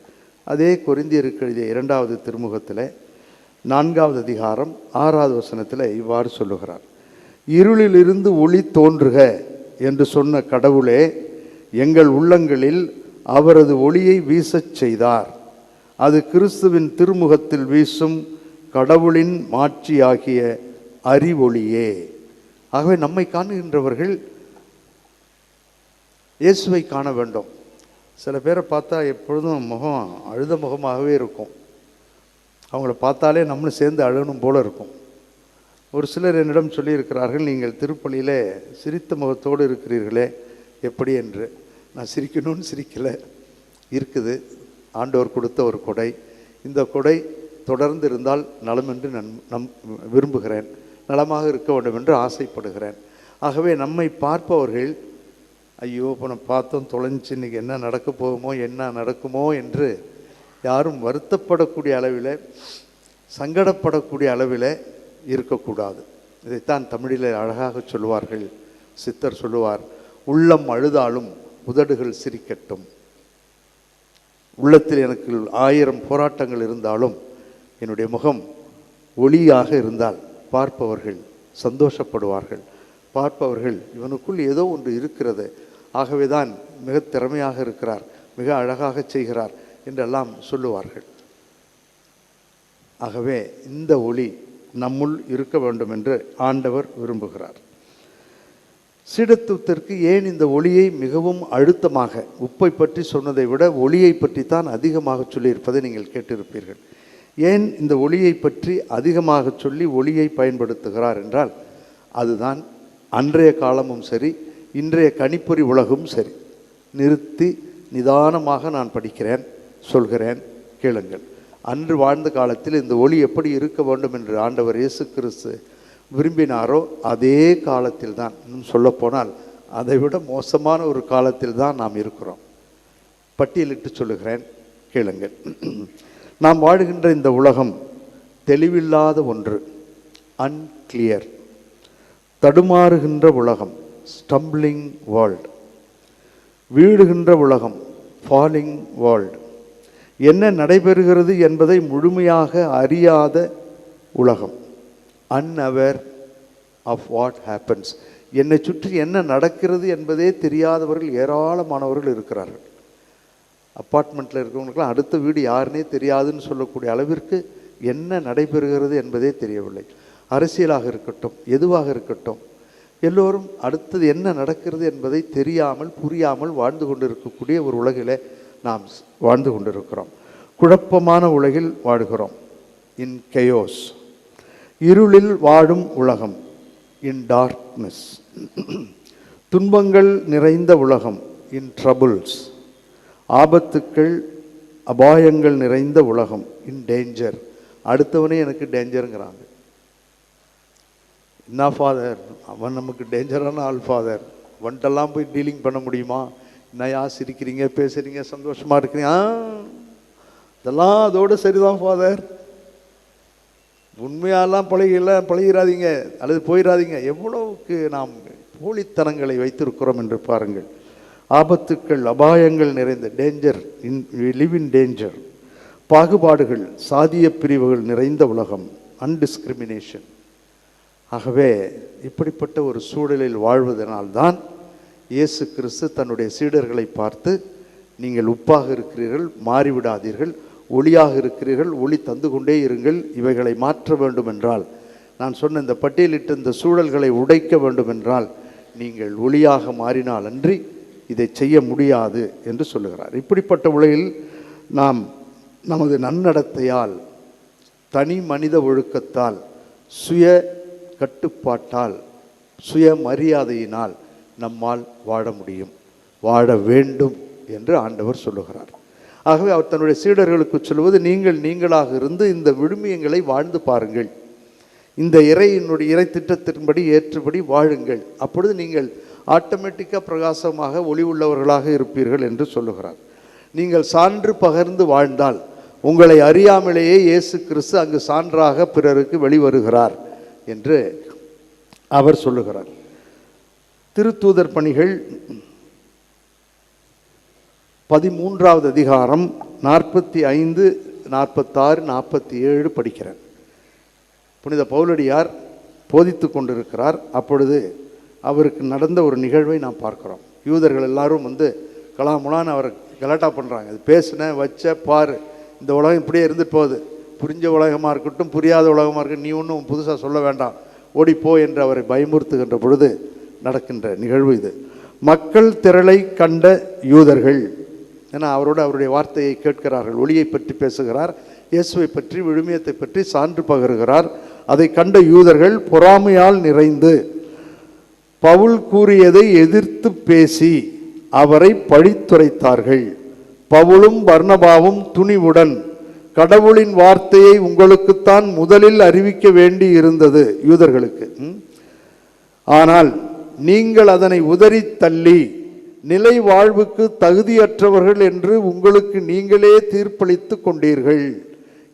அதே கொரிந்தியருக்கு எழுதிய 2வது திருமுகத்தில் 4வது அதிகாரம் 6வது வசனத்தில் இவ்வாறு சொல்லுகிறார். இருளிலிருந்து ஒளி தோன்றுக என்று சொன்ன கடவுளே எங்கள் உள்ளங்களில் அவரது ஒளியை வீசச் செய்தார். அது கிறிஸ்துவின் திருமுகத்தில் வீசும் கடவுளின் மாட்சியாகிய அறிவொளியே. ஆகவே நம்மை காணுகின்றவர்கள் இயேசுவை காண வேண்டும். சில பேரை பார்த்தா எப்பொழுதும் முகம் அழுத முகமாகவே இருக்கும். அவங்கள பார்த்தாலே நம்மளும் சேர்ந்து அழணும் போல இருக்கும். ஒரு சிலர் என்னிடம் சொல்லியிருக்கிறார்கள், நீங்கள் திருப்பலியிலே சிரித்த முகத்தோடு இருக்கிறீர்களே எப்படி என்று. நான் சிரிக்கணும்னு சிரிக்கலை, இருக்குது ஆண்டவர் கொடுத்த ஒரு கொடை. இந்த கொடை தொடர்ந்து இருந்தால் நலம் என்று நான் விரும்புகிறேன், நலமாக இருக்க வேண்டும் என்று ஆசைப்படுகிறேன். ஆகவே நம்மை பார்ப்பவர்கள் ஐயோ இப்போ நம்ம பார்த்தோம் தொலைஞ்சி, இன்றைக்கி என்ன நடக்க போகுமோ என்ன நடக்குமோ என்று யாரும் வருத்தப்படக்கூடிய அளவில் சங்கடப்படக்கூடிய அளவில் இருக்கக்கூடாது. இதைத்தான் தமிழில் அழகாக சொல்லுவார்கள். சித்தர் சொல்லுவார், உள்ளம் அழுதாலும் உதடுகள் சிரிக்கட்டும். உள்ளத்தில் எனக்கு 1000 போராட்டங்கள் இருந்தாலும் என்னுடைய முகம் ஒளியாக இருந்தால் பார்ப்பவர்கள் சந்தோஷப்படுவார்கள். பார்ப்பவர்கள் இவனுக்குள் ஏதோ ஒன்று இருக்கிறது, ஆகவே தான் மிக திறமையாக இருக்கிறார், மிக அழகாக செய்கிறார் என்றெல்லாம் சொல்லுவார்கள். ஆகவே இந்த ஒளி நம்முள் இருக்க வேண்டும் என்று ஆண்டவர் விரும்புகிறார். சீடத்துவத்திற்கு ஏன் இந்த ஒளியை மிகவும் அழுத்தமாக, உப்பை பற்றி சொன்னதை விட ஒளியை பற்றி தான் அதிகமாக சொல்லியிருப்பதை நீங்கள் கேட்டிருப்பீர்கள். ஏன் இந்த ஒளியை பற்றி அதிகமாக சொல்லி ஒளியை பயன்படுத்துகிறார் என்றால், அதுதான் அன்றைய காலமும் சரி இன்றைய கணிப்பொறி உலகும் சரி. நிறுத்தி நிதானமாக நான் படிக்கிறேன், சொல்கிறேன், கேளுங்கள். அன்று வாழ்ந்த காலத்தில் இந்த ஒளி எப்படி இருக்க வேண்டும் என்று ஆண்டவர் இயேசு கிறிஸ்து விரும்பினாரோ அதே காலத்தில் தான், இன்னும் சொல்லப்போனால் அதைவிட மோசமான ஒரு காலத்தில் தான் நாம் இருக்கிறோம். பட்டியலிட்டு சொல்லுகிறேன், கேளுங்கள். நாம் வாழுகின்ற இந்த உலகம் தெளிவில்லாத ஒன்று, அன்கிளியர், தடுமாறுகின்ற உலகம், ஸ்டம்பிளிங் வேர்ல்டு. வீழுகின்ற உலகம், ஃபாலிங் வேர்ல்டு. என்ன நடைபெறுகிறது என்பதை முழுமையாக அறியாத உலகம், அன்அவேர் ஆஃப் வாட் ஹேப்பன்ஸ். என்னை சுற்றி என்ன நடக்கிறது என்பதே தெரியாதவர்கள் ஏராளமானவர்கள் இருக்கிறார்கள். அப்பார்ட்மெண்ட்டில் இருக்கிறவங்களுக்கெல்லாம் அடுத்த வீடு யாருன்னே தெரியாதுன்னு சொல்லக்கூடிய அளவிற்கு என்ன நடைபெறுகிறது என்பதே தெரியவில்லை. அரசியலாக இருக்கட்டும், எதுவாக இருக்கட்டும், எல்லோரும் அடுத்தது என்ன நடக்கிறது என்பதை தெரியாமல் புரியாமல் வாழ்ந்து கொண்டிருக்கக்கூடிய ஒரு உலகில் நாம் வாழ்ந்து கொண்டிருக்கிறோம். குழப்பமான உலகில் வாழ்கிறோம், இன் கெயோஸ். இருளில் வாழும் உலகம், இன் டார்க்னஸ். துன்பங்கள் நிறைந்த உலகம், இன் ட்ரபுள்ஸ். ஆபத்துக்கள் அபாயங்கள் நிறைந்த உலகம், இன் டேஞ்சர். அடுத்தவனே எனக்கு டேஞ்சருங்கிறாங்க. என்ன ஃபாதர், அவன் நமக்கு டேஞ்சரான ஆள் ஃபாதர், வந்துட்டெல்லாம் போய் டீலிங் பண்ண முடியுமா? என்னையா சிரிக்கிறீங்க, பேசுகிறீங்க, சந்தோஷமாக இருக்கிறீங்க, இதெல்லாம் அதோடு சரிதான் ஃபாதர், உண்மையாலாம் பழகிறாதீங்க அல்லது போயிடாதீங்க. எவ்வளவுக்கு நாம் போலித்தனங்களை வைத்திருக்கிறோம் என்று பாருங்கள். ஆபத்துக்கள், அபாயங்கள் நிறைந்த டேஞ்சர், லிவ் இன் டேஞ்சர், பாகுபாடுகள், சாதிய பிரிவுகள் நிறைந்த உலகம், அன்டிஸ்கிரிமினேஷன். ஆகவே இப்படிப்பட்ட ஒரு சூழலில் வாழ்வதனால்தான் இயேசு கிறிஸ்து தன்னுடைய சீடர்களை பார்த்து, நீங்கள் உப்பாக இருக்கிறீர்கள், மாறிவிடாதீர்கள், ஒளியாக இருக்கிறீர்கள், ஒளி தந்து கொண்டே இருங்கள். இவைகளை மாற்ற வேண்டும் என்றால், நான் சொன்ன இந்த பட்டியலிட்டு இந்த சூழல்களை உடைக்க வேண்டும் என்றால் நீங்கள் ஒளியாக மாறினால் அன்றி இதை செய்ய முடியாது என்று சொல்லுகிறார். இப்படிப்பட்ட உலகில் நாம் நமது நன்னடத்தையால், தனி மனித ஒழுக்கத்தால், சுய கட்டுப்பாட்டால், சுய மரியாதையினால் நம்மால் வாழ முடியும், வாழ வேண்டும் என்று ஆண்டவர் சொல்லுகிறார். ஆகவே அவர் தன்னுடைய சீடர்களுக்கு சொல்வது, நீங்கள் நீங்களாக இருந்து இந்த விழுமியங்களை வாழ்ந்து பாருங்கள், இந்த இறை திட்டத்தின்படி ஏற்றபடி வாழுங்கள், அப்பொழுது நீங்கள் ஆட்டோமேட்டிக்காக பிரகாசமாக ஒளி உள்ளவர்களாக இருப்பீர்கள் என்று சொல்லுகிறார். நீங்கள் சான்று பகர்ந்து வாழ்ந்தால் உங்களை அறியாமலேயே இயேசு கிறிஸ்து அங்கு சான்றாக பிறருக்கு வெளிவருகிறார் என்று அவர் சொல்லுகிறார். திருத்தூதர் பணிகள் 13வது அதிகாரம் 45, 46, 47 படிக்கிறேன். புனித பவுலடியார் போதித்து கொண்டிருக்கிறார். அப்பொழுது அவருக்கு நடந்த ஒரு நிகழ்வை நாம் பார்க்கிறோம். யூதர்கள் எல்லாரும் கலாமுலான்னு அவர் கலாட்டா பண்ணுறாங்க. அது பேசின வச்ச பாரு, இந்த உலகம் இப்படியே இருந்துட்டு போகுது, புரிஞ்ச உலகமாக இருக்கட்டும் புரியாத உலகமாக இருக்கட்டும், நீ ஒன்றும் புதுசாக சொல்ல வேண்டாம், ஓடிப்போ என்று அவரை பயமுறுத்துகின்ற பொழுது நடக்கின்ற நிகழ்வு இது. மக்கள் திரளை கண்ட யூதர்கள், ஏன்னா அவருடைய வார்த்தையை கேட்கிறார்கள், ஒளியை பற்றி பேசுகிறார், இயேசுவை பற்றி, விழுமியத்தை பற்றி சான்று பகருகிறார். அதை கண்ட யூதர்கள் பொறாமையால் நிறைந்து பவுல் கூறியதை எதிர்த்து பேசி அவரை பழித்துரைத்தார்கள். பவுலும் பர்னபாவும் துணிவுடன், கடவுளின் வார்த்தையை உங்களுக்குத்தான் முதலில் அறிவிக்க வேண்டி இருந்தது யூதர்களுக்கு, ஆனால் நீங்கள் அதனை உதறி தள்ளி நிலை வாழ்வுக்கு தகுதியற்றவர்கள் என்று உங்களுக்கு நீங்களே தீர்ப்பளித்து கொண்டீர்கள்.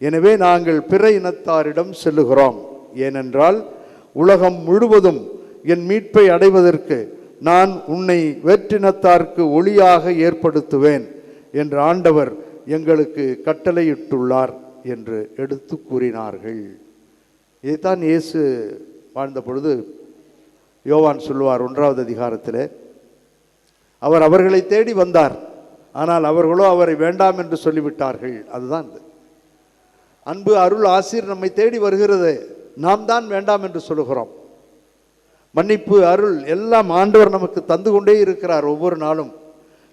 எனவே நாங்கள் பிற இனத்தாரிடம் செல்லுகிறோம், ஏனென்றால் உலகம் முழுவதும் என் மீட்பை அடைவதற்கு நான் உன்னை வேற்றினத்தார்க்கு ஒளியாக ஏற்படுத்துவேன் என்று ஆண்டவர் எங்களுக்கு கட்டளையிட்டுள்ளார் என்று எடுத்து கூறினார்கள். இதைத்தான் இயேசு வாழ்ந்த பொழுது யோவான் சொல்லுவார் 1வது அதிகாரத்தில், அவர் அவர்களை தேடி வந்தார், ஆனால் அவர்களோ அவரை வேண்டாம் என்று சொல்லிவிட்டார்கள். அதுதான் இது. அன்பு, அருள், ஆசீர் நம்மை தேடி வருகிறது, நாம் தான் வேண்டாம் என்று சொல்லுகிறோம். மன்னிப்பு, அருள் எல்லாம் ஆண்டவர் நமக்கு தந்து கொண்டே இருக்கிறார் ஒவ்வொரு நாளும்.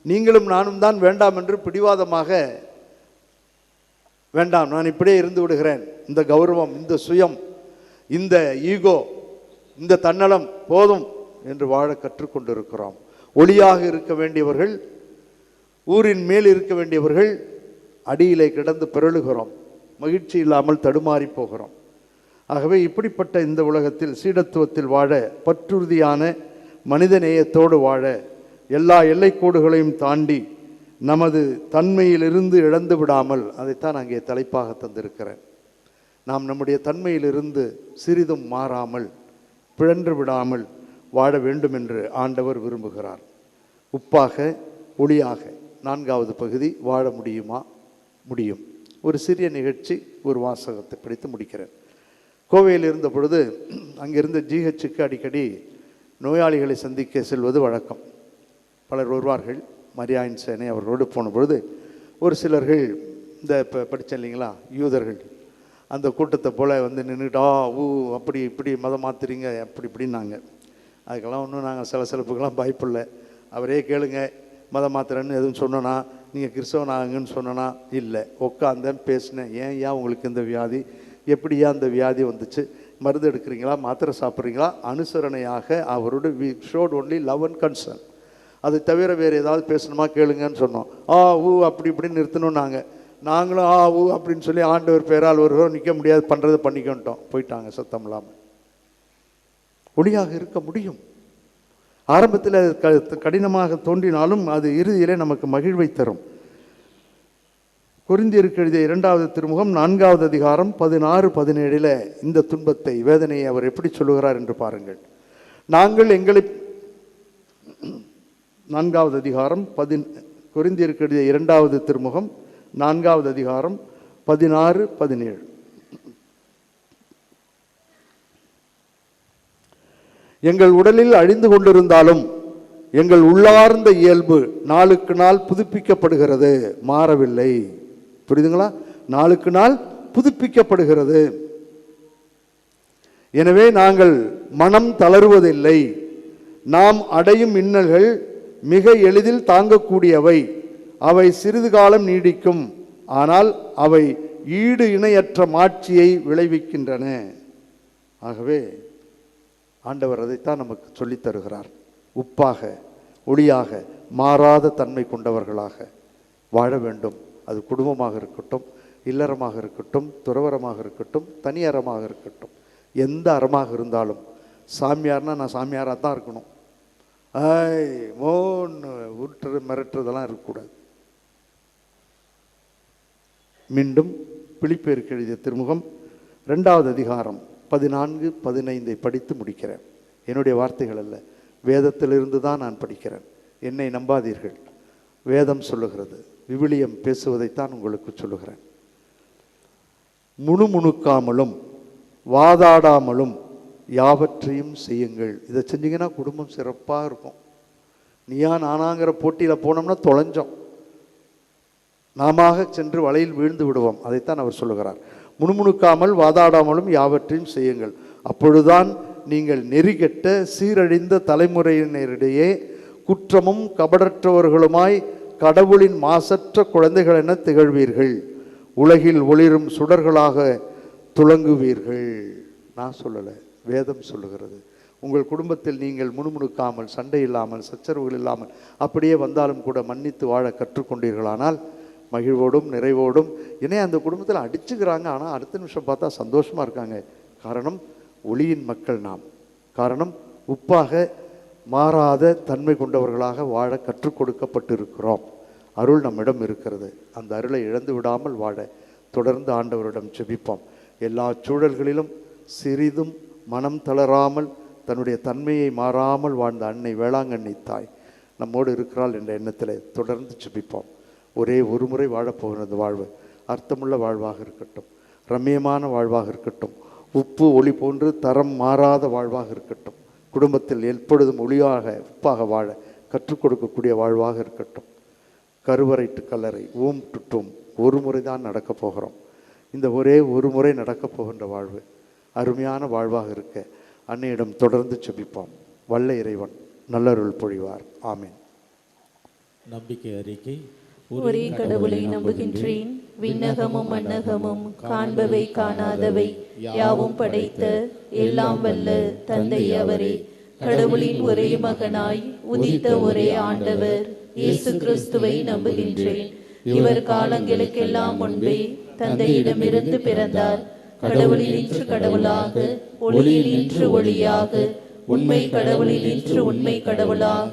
நீங்களும் நானும் தான் வேண்டாம் என்று பிடிவாதமாக, வேண்டாம் நான் இப்படியே இருந்து விடுகிறேன், இந்த கௌரவம், இந்த சுயம், இந்த ஈகோ, இந்த தன்னலம் போதும் என்று வாழ கற்றுக்கொண்டிருக்கிறோம். ஒளியாக இருக்க வேண்டியவர்கள், ஊரின் மேல் இருக்க வேண்டியவர்கள் அடியிலே கிடந்து பிறழுகிறோம், மகிழ்ச்சி இல்லாமல் தடுமாறி போகிறோம். ஆகவே இப்படிப்பட்ட இந்த உலகத்தில் சீடத்துவத்தில் வாழ, பற்றுறுதியான மனித நேயத்தோடு வாழ, எல்லா எல்லைக்கோடுகளையும் தாண்டி நமது தன்மையிலிருந்து இழந்து விடாமல், அதைத்தான் அங்கே தலைப்பாக தந்திருக்கிறேன். நாம் நம்முடைய தன்மையிலிருந்து சிறிதும் மாறாமல், பிழன்று விடாமல் வாழ வேண்டும் என்று ஆண்டவர் விரும்புகிறார். உப்பாக, ஒளியாக. 4வது பகுதி, வாழ முடியுமா? முடியும். ஒரு சிறிய நிகழ்ச்சி, ஒரு வாசகத்தை படித்து முடிக்கிறேன். கோவையில் இருந்த பொழுது அங்கிருந்த ஜிஹெச்சுக்கு அடிக்கடி நோயாளிகளை சந்திக்க செல்வது வழக்கம். பலர் வருவார்கள். மரியாயின் சேனை அவர்களோடு போன பொழுது ஒரு சிலர்கள், இந்த இப்போ படித்தேன் இல்லைங்களா, யூதர்கள், அந்த கூட்டத்தை போல் நின்றுட்டா அப்படி இப்படி மதம் மாற்றுறீங்க அப்படி இப்படின்னாங்க. அதுக்கெல்லாம் ஒன்றும் நாங்கள் சிலப்புக்கெல்லாம் பயப்படல. அவரே கேளுங்க, மதம் மாத்திரன்னு எதுவும் சொன்னோன்னா, நீங்கள் கிறிஸ்தவன் ஆகுங்கன்னு சொன்னோன்னா இல்லை, உட்காந்தேன் பேசினேன், ஏன் உங்களுக்கு இந்த வியாதி, எப்படியா அந்த வியாதி வந்துச்சு, மருந்து எடுக்கிறீங்களா, மாத்திரை சாப்பிட்றீங்களா, அனுசரணையாக அவரோட we showed only love and concern. அதை தவிர வேறு ஏதாவது பேசணுமா கேளுங்கன்னு சொன்னோம். அப்படி இப்படின்னு நிறுத்தணும். நாங்களும் அப்படின்னு சொல்லி ஆண்டவர் பேரால் வருகிறோம், நிற்க முடியாது, பண்ணுறதை பண்ணிக்கிட்டோம், போயிட்டாங்க சத்தம் இல்லாமல். ஒளியாக இருக்க முடியும். ஆரம்பத்தில் கடினமாக தோன்றினாலும் அது இறுதியிலே நமக்கு மகிழ்வை தரும். கொரிந்தியருக்கு எழுதிய 2வது திருமுகம் 4வது அதிகாரம் 16, 17 இந்த துன்பத்தை, வேதனையை அவர் எப்படி சொல்லுகிறார் என்று பாருங்கள். நாங்கள் எங்களை 4வது அதிகாரம் கொரிந்தியருக்கு எழுதிய 2வது திருமுகம் 4வது அதிகாரம் 16, 17. எங்கள் உடலில் அழிந்து கொண்டிருந்தாலும் எங்கள் உள்ளார்ந்த இயல்பு நாளுக்கு நாள் புதுப்பிக்கப்படுகிறது, மாறவில்லை. புரியுதுங்களா? நாளுக்கு நாள் புதுப்பிக்கப்படுகிறது. எனவே நாங்கள் மனம் தளருவதில்லை. நாம் அடையும் இன்னல்கள் மிக எளிதில் தாங்கக்கூடியவை. அவை சிறிது காலம் நீடிக்கும், ஆனால் அவை ஈடு இணையற்ற மாட்சியை விளைவிக்கின்றன. ஆகவே ஆண்டவர் அதைத்தான் நமக்கு சொல்லித் தருகிறார். உப்பாக ஒளியாக மாறாத தன்மை கொண்டவர்களாக வாழ வேண்டும். அது குடும்பமாக இருக்கட்டும், இல்லறமாக இருக்கட்டும், துறவரமாக இருக்கட்டும், தனி அறமாக இருக்கட்டும், எந்த அறமாக இருந்தாலும். சாமியார்னா நான் சாமியாராக தான் இருக்கணும், மோன்னு உருட்டுறது மிரட்டுறதெல்லாம் இருக்கக்கூடாது. மீண்டும் பிலிப்பியருக்கு எழுதிய திருமுகம் 2வது அதிகாரம் 14, 15 படித்து முடிக்கிறேன். என்னுடைய வார்த்தைகள் அல்ல, வேதத்திலிருந்து தான் நான் படிக்கிறேன். என்னை நம்பாதீர்கள், வேதம் சொல்லுகிறது. விவிலியம் பேசுவதைத்தான் உங்களுக்கு சொல்லுகிறேன். முணுமுணுக்காமலும் வாதாடாமலும் யாவற்றையும் செய்யுங்கள். இதை செஞ்சீங்கன்னா குடும்பம் சிறப்பாக இருக்கும். நீயா நானாங்கிற போட்டியில் போனோம்னா தொலைஞ்சோம், நாம சென்று வலையில் வீழ்ந்து விடுவோம். அதைத்தான் அவர் சொல்லுகிறார். முணுமுணுக்காமல் வாதாடாமலும் யாவற்றையும் செய்யுங்கள். அப்பொழுதுதான் நீங்கள் நெறிகெட்ட சீரழிந்த தலைமுறையினரிடையே குற்றமும் கபடற்றவர்களுமாய் கடவுளின் மாசற்ற குழந்தைகள் என திகழ்வீர்கள். உலகில் ஒளிரும் சுடர்களாக துலங்குவீர்கள். நான் சொல்லலை, வேதம் சொல்லுகிறது. உங்கள் குடும்பத்தில் நீங்கள் முணுமுணுக்காமல், சண்டை இல்லாமல், சச்சரவுகள் இல்லாமல் அப்படியே வந்தாலும் கூட மன்னித்து வாழ கற்றுக்கொண்டீர்களானால் மகிழ்வோடும் நிறைவோடும். ஏன்னா அந்த குடும்பத்தில் அடிச்சுக்கிறாங்க, ஆனால் அடுத்த நிமிஷம் பார்த்தா சந்தோஷமாக இருக்காங்க. காரணம் ஒளியின் மக்கள் நாம். காரணம் உப்பாக மாறாத தன்மை கொண்டவர்களாக வாழ கற்றுக் கொடுக்கப்பட்டிருக்கிறோம். அருள் நம்மிடம் இருக்கிறது. அந்த அருளை இழந்து விடாமல் வாழ தொடர்ந்து ஆண்டவரிடம் ஜெபிப்போம். எல்லா சூழல்களிலும் சிறிதும் மனம் தளராமல் தன்னுடைய தன்மையை மாறாமல் வாழ்ந்த அன்னை வேளாங்கண்ணி தாய் நம்மோடு இருக்கிறாள் என்ற எண்ணத்தில் தொடர்ந்து ஜெபிப்போம். ஒரே ஒரு முறை வாழப்போகிறது வாழ்வு அர்த்தமுள்ள வாழ்வாக இருக்கட்டும், ரம்மியமான வாழ்வாக இருக்கட்டும், உப்பு ஒளி போன்று தரம் மாறாத வாழ்வாக இருக்கட்டும், குடும்பத்தில் எப்பொழுதும் ஒளியாக உப்பாக வாழ கற்றுக் கொடுக்கக்கூடிய வாழ்வாக இருக்கட்டும். கருவறை டு கல்லறை, ஓம் டு டூம், ஒரு முறை தான் நடக்கப் போகிறோம். இந்த ஒரே ஒரு முறை நடக்கப் போகின்ற வாழ்வு அருமையான வாழ்வாக இருக்க அன்னையிடம் தொடர்ந்து ஜெபிப்போம். வல்ல இறைவன் நல்லருள் பொழிவார். ஆமீன். நம்பிக்கை அறிக்கை. ஒரே கடவுளை நம்புகின்றேன். விண்ணகமும் மண்ணகமும் காண்பவை காணாதவை யாவும் படைத்த எல்லாம் வல்ல தந்தை அவரே. கடவுளின் ஒரே மகனாய் உதித்த ஒரே ஆண்டவர் இயேசு கிறிஸ்துவை நம்புகின்றேன். இவர் காலங்களுக்கெல்லாம் முன்பே தந்தையிடமிருந்து பிறந்தார். கடவுளில் இன்று கடவுளாக, ஒளியில் இன்று ஒளியாக, உண்மை கடவுளில் இன்று உண்மை கடவுளாக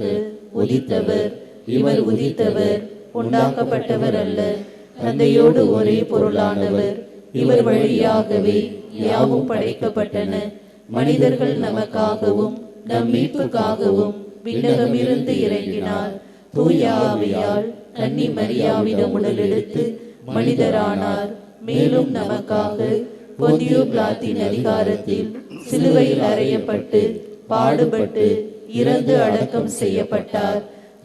உதித்தவர். இவர் உதித்தவர், உண்டாக்கப்பட்டவர் அல்ல, தந்தையோடு ஒரே பொருளானவர். இவர் வழியாகவே யாவும் படைக்கப்பட்டன. மனிதர்கள் நமக்காகவும் நம் மீட்புக்காகவும் விண்ணகமிருந்து இறங்கினார். தூய ஆவியால் கன்னி மரியாவிடம் உடலெடுத்து மனிதரானார். மேலும் நமக்காக பொந்தியு பிலாத்தின் அதிகாரத்தில் சிலுவையில் அறையப்பட்டு பாடுபட்டு இறந்து அடக்கம் செய்யப்பட்டார்.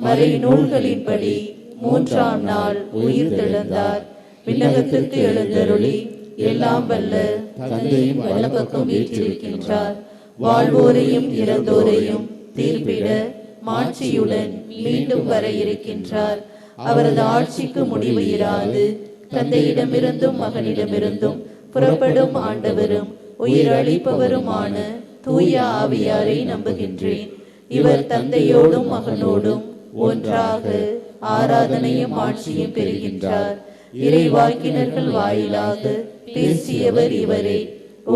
மறை நூல்களின்படி 3ஆம் நாள் உயிர் தெழுந்தார். விண்ணகத்திற்கு எழுந்தருளி எல்லாம் வல்ல தந்தையின் வலப்பக்கம் வீற்றிருக்கின்றார். வாழ்வோரையும் இறந்தோரையும் தீர்ப்பிட மாட்சியுடன் மீண்டும் வர இருக்கின்றார். அவரது ஆட்சிக்கு முடிவு இராது. தந்தையிடமிருந்தும் மகனிடமிருந்தும் புறப்படும் ஆண்டவரும் உயிரளிப்பவருமான தூய ஆவியாரை நம்புகின்றேன். இவர் தந்தையோடும் மகனோடும் ஒன்றாக ஆராதனையும் ஆட்சியும் பெறுகின்றார். இறைவாக்கினர்கள் வாயிலாக பேசியவர் இவரே.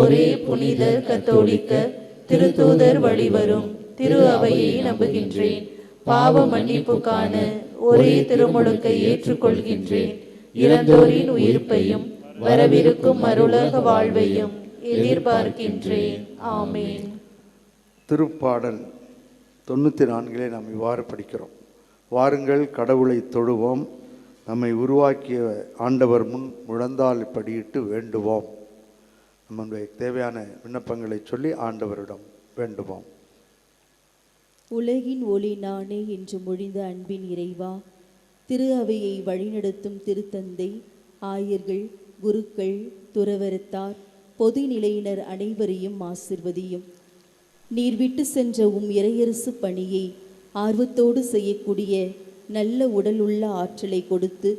ஒரே புனித கத்தோலிக்க திருத்தூதர் வழிவரும் திரு அவையை நம்புகின்றேன். பாவ மன்னிப்புக்கான ஒரே திருமுழுக்கை ஏற்றுக்கொள்கின்றேன். இறந்தோரின் உயிர்ப்பையும் வரவிருக்கும் மறுலக வாழ்வையும் எதிர்பார்க்கின்றேன். ஆமேன். திருப்பாடல் 94 நாம் இவ்வாறு படிக்கிறோம். வாருங்கள் கடவுளை தொழுவோம். நம்மை உருவாக்கிய ஆண்டவர் முன் முழந்தால் படியிட்டு வேண்டுவோம். நம்முடைய தேவையான விண்ணப்பங்களை சொல்லி ஆண்டவரிடம் வேண்டுவோம். உலகின் ஒளி நானே என்று மொழிந்த அன்பின் இறைவா, திரு அவையை வழிநடத்தும் திருத்தந்தை, ஆயர்கள், குருக்கள், துறவரத்தார், பொதுநிலையினர் அனைவரையும் ஆசிர்வதியும். நீர் விட்டு சென்ற உம் இறையரசு பணியை ஆர்வத்தோடு செய்யக்கூடிய நல்ல உடல் உள்ள ஆற்றலை கொடுத்து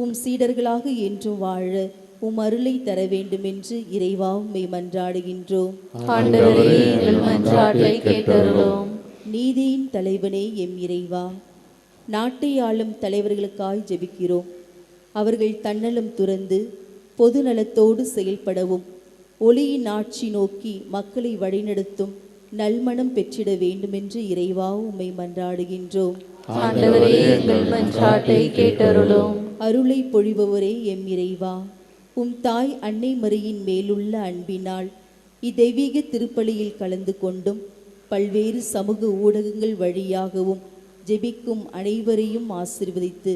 உம் சீடர்களாக என்றும் வாழ உம் அருளை தர வேண்டும் என்று இறைவா உம்மை மன்றாடுகின்றோம். ஆண்டவரே, எங்கள் மன்றாட்டை கேட்டருளும். நீதியின் தலைவனே எம் இறைவா, நாட்டை ஆளும் தலைவர்களுக்காய் ஜெபிக்கிறோம். அவர்கள் தன்னலம் துறந்து பொது நலத்தோடு செயல்படவும் ஒளியின் ஆட்சி நோக்கி மக்களை வழிநடத்தும் நல்மணம் பெற்றிட வேண்டுமென்று இறைவா உம்மை மன்றாடுகின்றோம். ஆண்டவரே, எங்கள் மன்றாட்டை கேட்டருளும். அருளை பொழிபவரே எம் இறைவா, உம் தாய் அன்னை மரியின் மேலுள்ள அன்பினால் இத்தெய்வீக திருப்பலியில் கலந்து கொண்டும் பல்வேறு சமூக ஊடகங்கள் வழியாகவும் ஜெபிக்கும் அனைவரையும் ஆசீர்வதித்து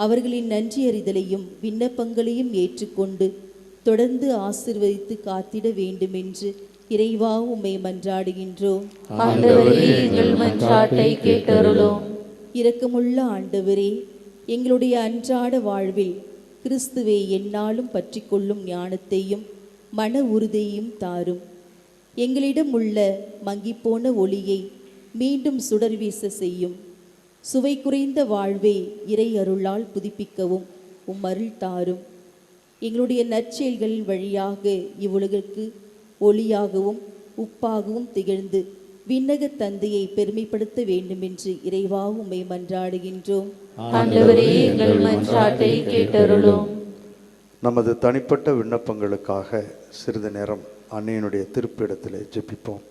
அவர்களின் நன்றியறிதலையும் விண்ணப்பங்களையும் ஏற்றுக்கொண்டு தொடர்ந்து ஆசீர்வதித்து காத்திட வேண்டுமென்று இறைவா உம்மை மன்றாடுகின்றோம். ஆண்டவரே, எங்கள் மன்றாட்டை கேட்டருளும். இரக்கமுள்ள ஆண்டவரே, எங்களுடைய அன்றாட வாழ்வில் கிறிஸ்துவை எந்நாளும் பற்றி கொள்ளும் ஞானத்தையும் மன உறுதியையும் தாரும். எங்களிடம் உள்ள மங்கிப்போன ஒளியை மீண்டும் சுடர் வீச செய்யும். சுவை குறைந்த வாழ்வை இறை அருளால் புதுப்பிக்கவும் உம் அருள் தாரும். எங்களுடைய நற்செயல்கள் வழியாக இவ்வுலகிற்கு ஒளியாகவும் உப்பாகவும் திகழ்ந்து விண்ணக தந்தையை பெருமைப்படுத்த வேண்டுமென்று இறைவா உம்மை மன்றாடுகின்றோம். ஆண்டவரே, எங்கள் மன்றாட்டை கேட்டருளும். நமது தனிப்பட்ட விண்ணப்பங்களுக்காக சிறிது நேரம் அன்னையினுடைய திருப்பிடத்திலே ஜெபிப்போம்.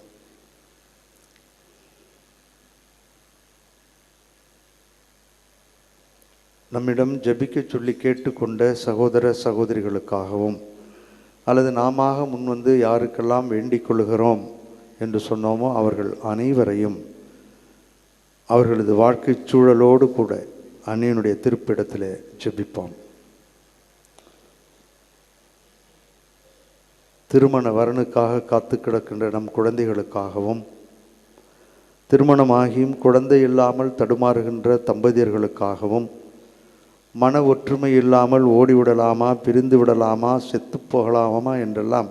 நம்மிடம் ஜெபிக்க சொல்லி கேட்டுக்கொண்ட சகோதர சகோதரிகளுக்காகவும் அல்லது நாம முன்வந்து யாருக்கெல்லாம் வேண்டிக் கொள்கிறோம் என்று சொன்னோமோ அவர்கள் அனைவரையும் அவர்களது வாழ்க்கை சூழலோடு கூட அன்னையினுடைய திருப்பிடத்திலே ஜெபிப்போம். திருமண வரனுக்காக காத்து கிடக்கின்ற நம் குழந்தைகளுக்காகவும், திருமணமாகியும் குழந்தை இல்லாமல் தடுமாறுகின்ற தம்பதியர்களுக்காகவும், மன ஒற்றுமை இல்லாமல் ஓடிவிடலாமா, பிரிந்து விடலாமா, செத்து போகலாமா என்றெல்லாம்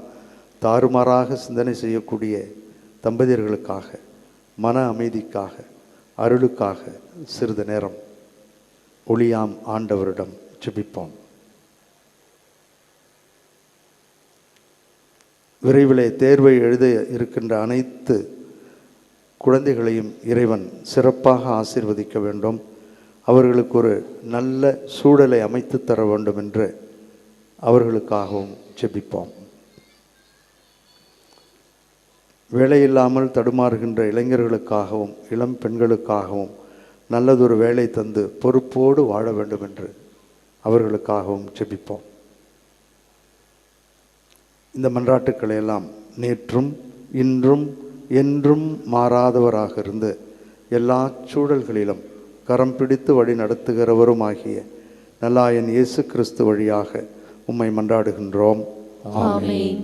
தாறுமாறாக சிந்தனை செய்யக்கூடிய தம்பதியர்களுக்காக, மன அமைதிக்காக, அருளுக்காக சிறிது நேரம் ஒளியாம் ஆண்டவரிடம் ஜெபிப்போம். விரைவிலே தேர்வை எழுத இருக்கின்ற அனைத்து குழந்தைகளையும் இறைவன் சிறப்பாக ஆசீர்வதிக்க வேண்டும். அவர்களுக்கு ஒரு நல்ல சூழலை அமைத்து தர வேண்டும் என்று அவர்களுக்காகவும் ஜெபிப்போம். வேலையில்லாமல் தடுமாறுகின்ற இளைஞர்களுக்காகவும் இளம் பெண்களுக்காகவும் நல்லதொரு வேலை தந்து பொறுப்போடு வாழ வேண்டும் என்று அவர்களுக்காகவும் ஜெபிப்போம். இந்த மன்றாட்டுக்களை எல்லாம் நேற்றும் இன்றும் என்றும் மாறாதவராக இருந்து எல்லா சூழல்களிலும் கரம் பிடித்து வழி நடத்துகிறவரும் ஆகிய நல்லாயன் இயேசு கிறிஸ்து வழியாக உம்மை மன்றாடுகின்றோம். ஆமென்.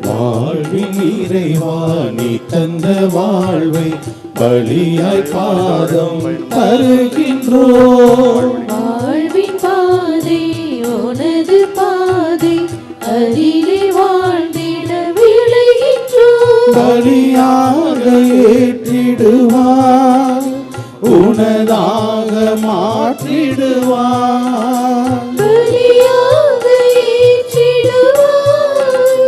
வாழ்வின் இறைவா, நீ தந்த வாழ்வை பலியாய் பாதம் தருகின்றோம். வாழ்வின் பாதை உனது பாதை, அதிலே வாழ்ந்திட விளைகின்றோம். பலியாக ஏற்றிடுவார், உனதாக மாற்றிடுவார். பலியாக ஏற்றிடுவாய்,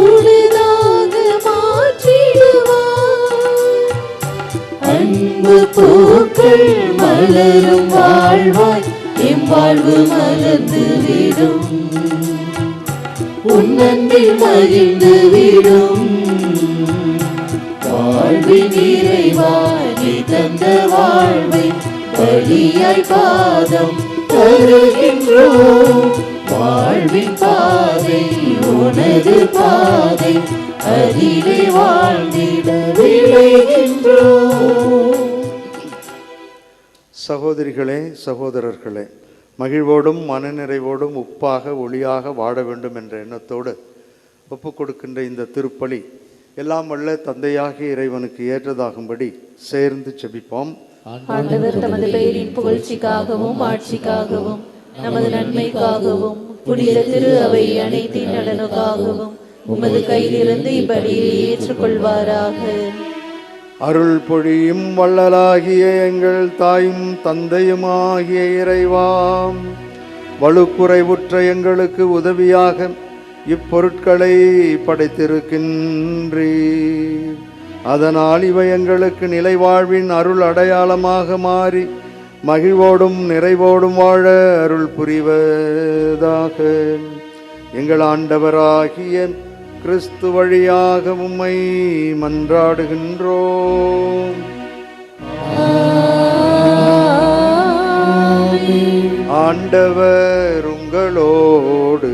உனதாக மாற்றிடுவாய். அன்பு பூக்கள் மலரும் வாழ்வாய், எம் வாழ்வு மலர்ந்து விடும், உன் அன்பில் மகிழ்ந்து விடும். வாழ்வின் இறைவா நீ தந்த வாழ்வை பலியாய் பாதம் தருகின்றோம். வாழ்வின் பாதை உனது பாதை, அதிலே வாழ்ந்திட விளைகின்றோம். சகோதரிகளே, சகோதரர்களே, மகிழ்வோடும் மனநிறைவோடும் உப்பாக ஒளியாக வாழ வேண்டும் என்ற எண்ணத்தோடு ஒப்புக் கொடுக்கின்ற இந்த திருப்பலி எல்லாம் வல்ல தந்தையாகிய இறைவனுக்கு ஏற்றதாகும்படி சேர்ந்து செபிப்போம். ஆண்டவர் தமது பெயரின் புகழ்ச்சிக்காகவும் ஆட்சிக்காகவும் நமது நன்மைக்காகவும் புனித திரு அவை அனைத்தின் நலனுக்காகவும் உமது கையிலிருந்து இப்படியை ஏற்றுக்கொள்வாராக. அருள் பொழியும் வள்ளலாகிய எங்கள் தாயும் தந்தையுமாகிய இறைவாம், வலுக்குறைவுற்ற எங்களுக்கு உதவியாக இப்பொருட்களை படைத்திருக்கின்றீர். அதனால் இவை எங்களுக்கு நிலை வாழ்வின் அருள் அடையாளமாக மாறி மகிழ்வோடும் நிறைவோடும் வாழ அருள் புரிவதாக. எங்கள் ஆண்டவராகிய கிறிஸ்து வழியாக உம்மை மன்றாடுகின்றோம். ஆண்டவர் உங்களோடு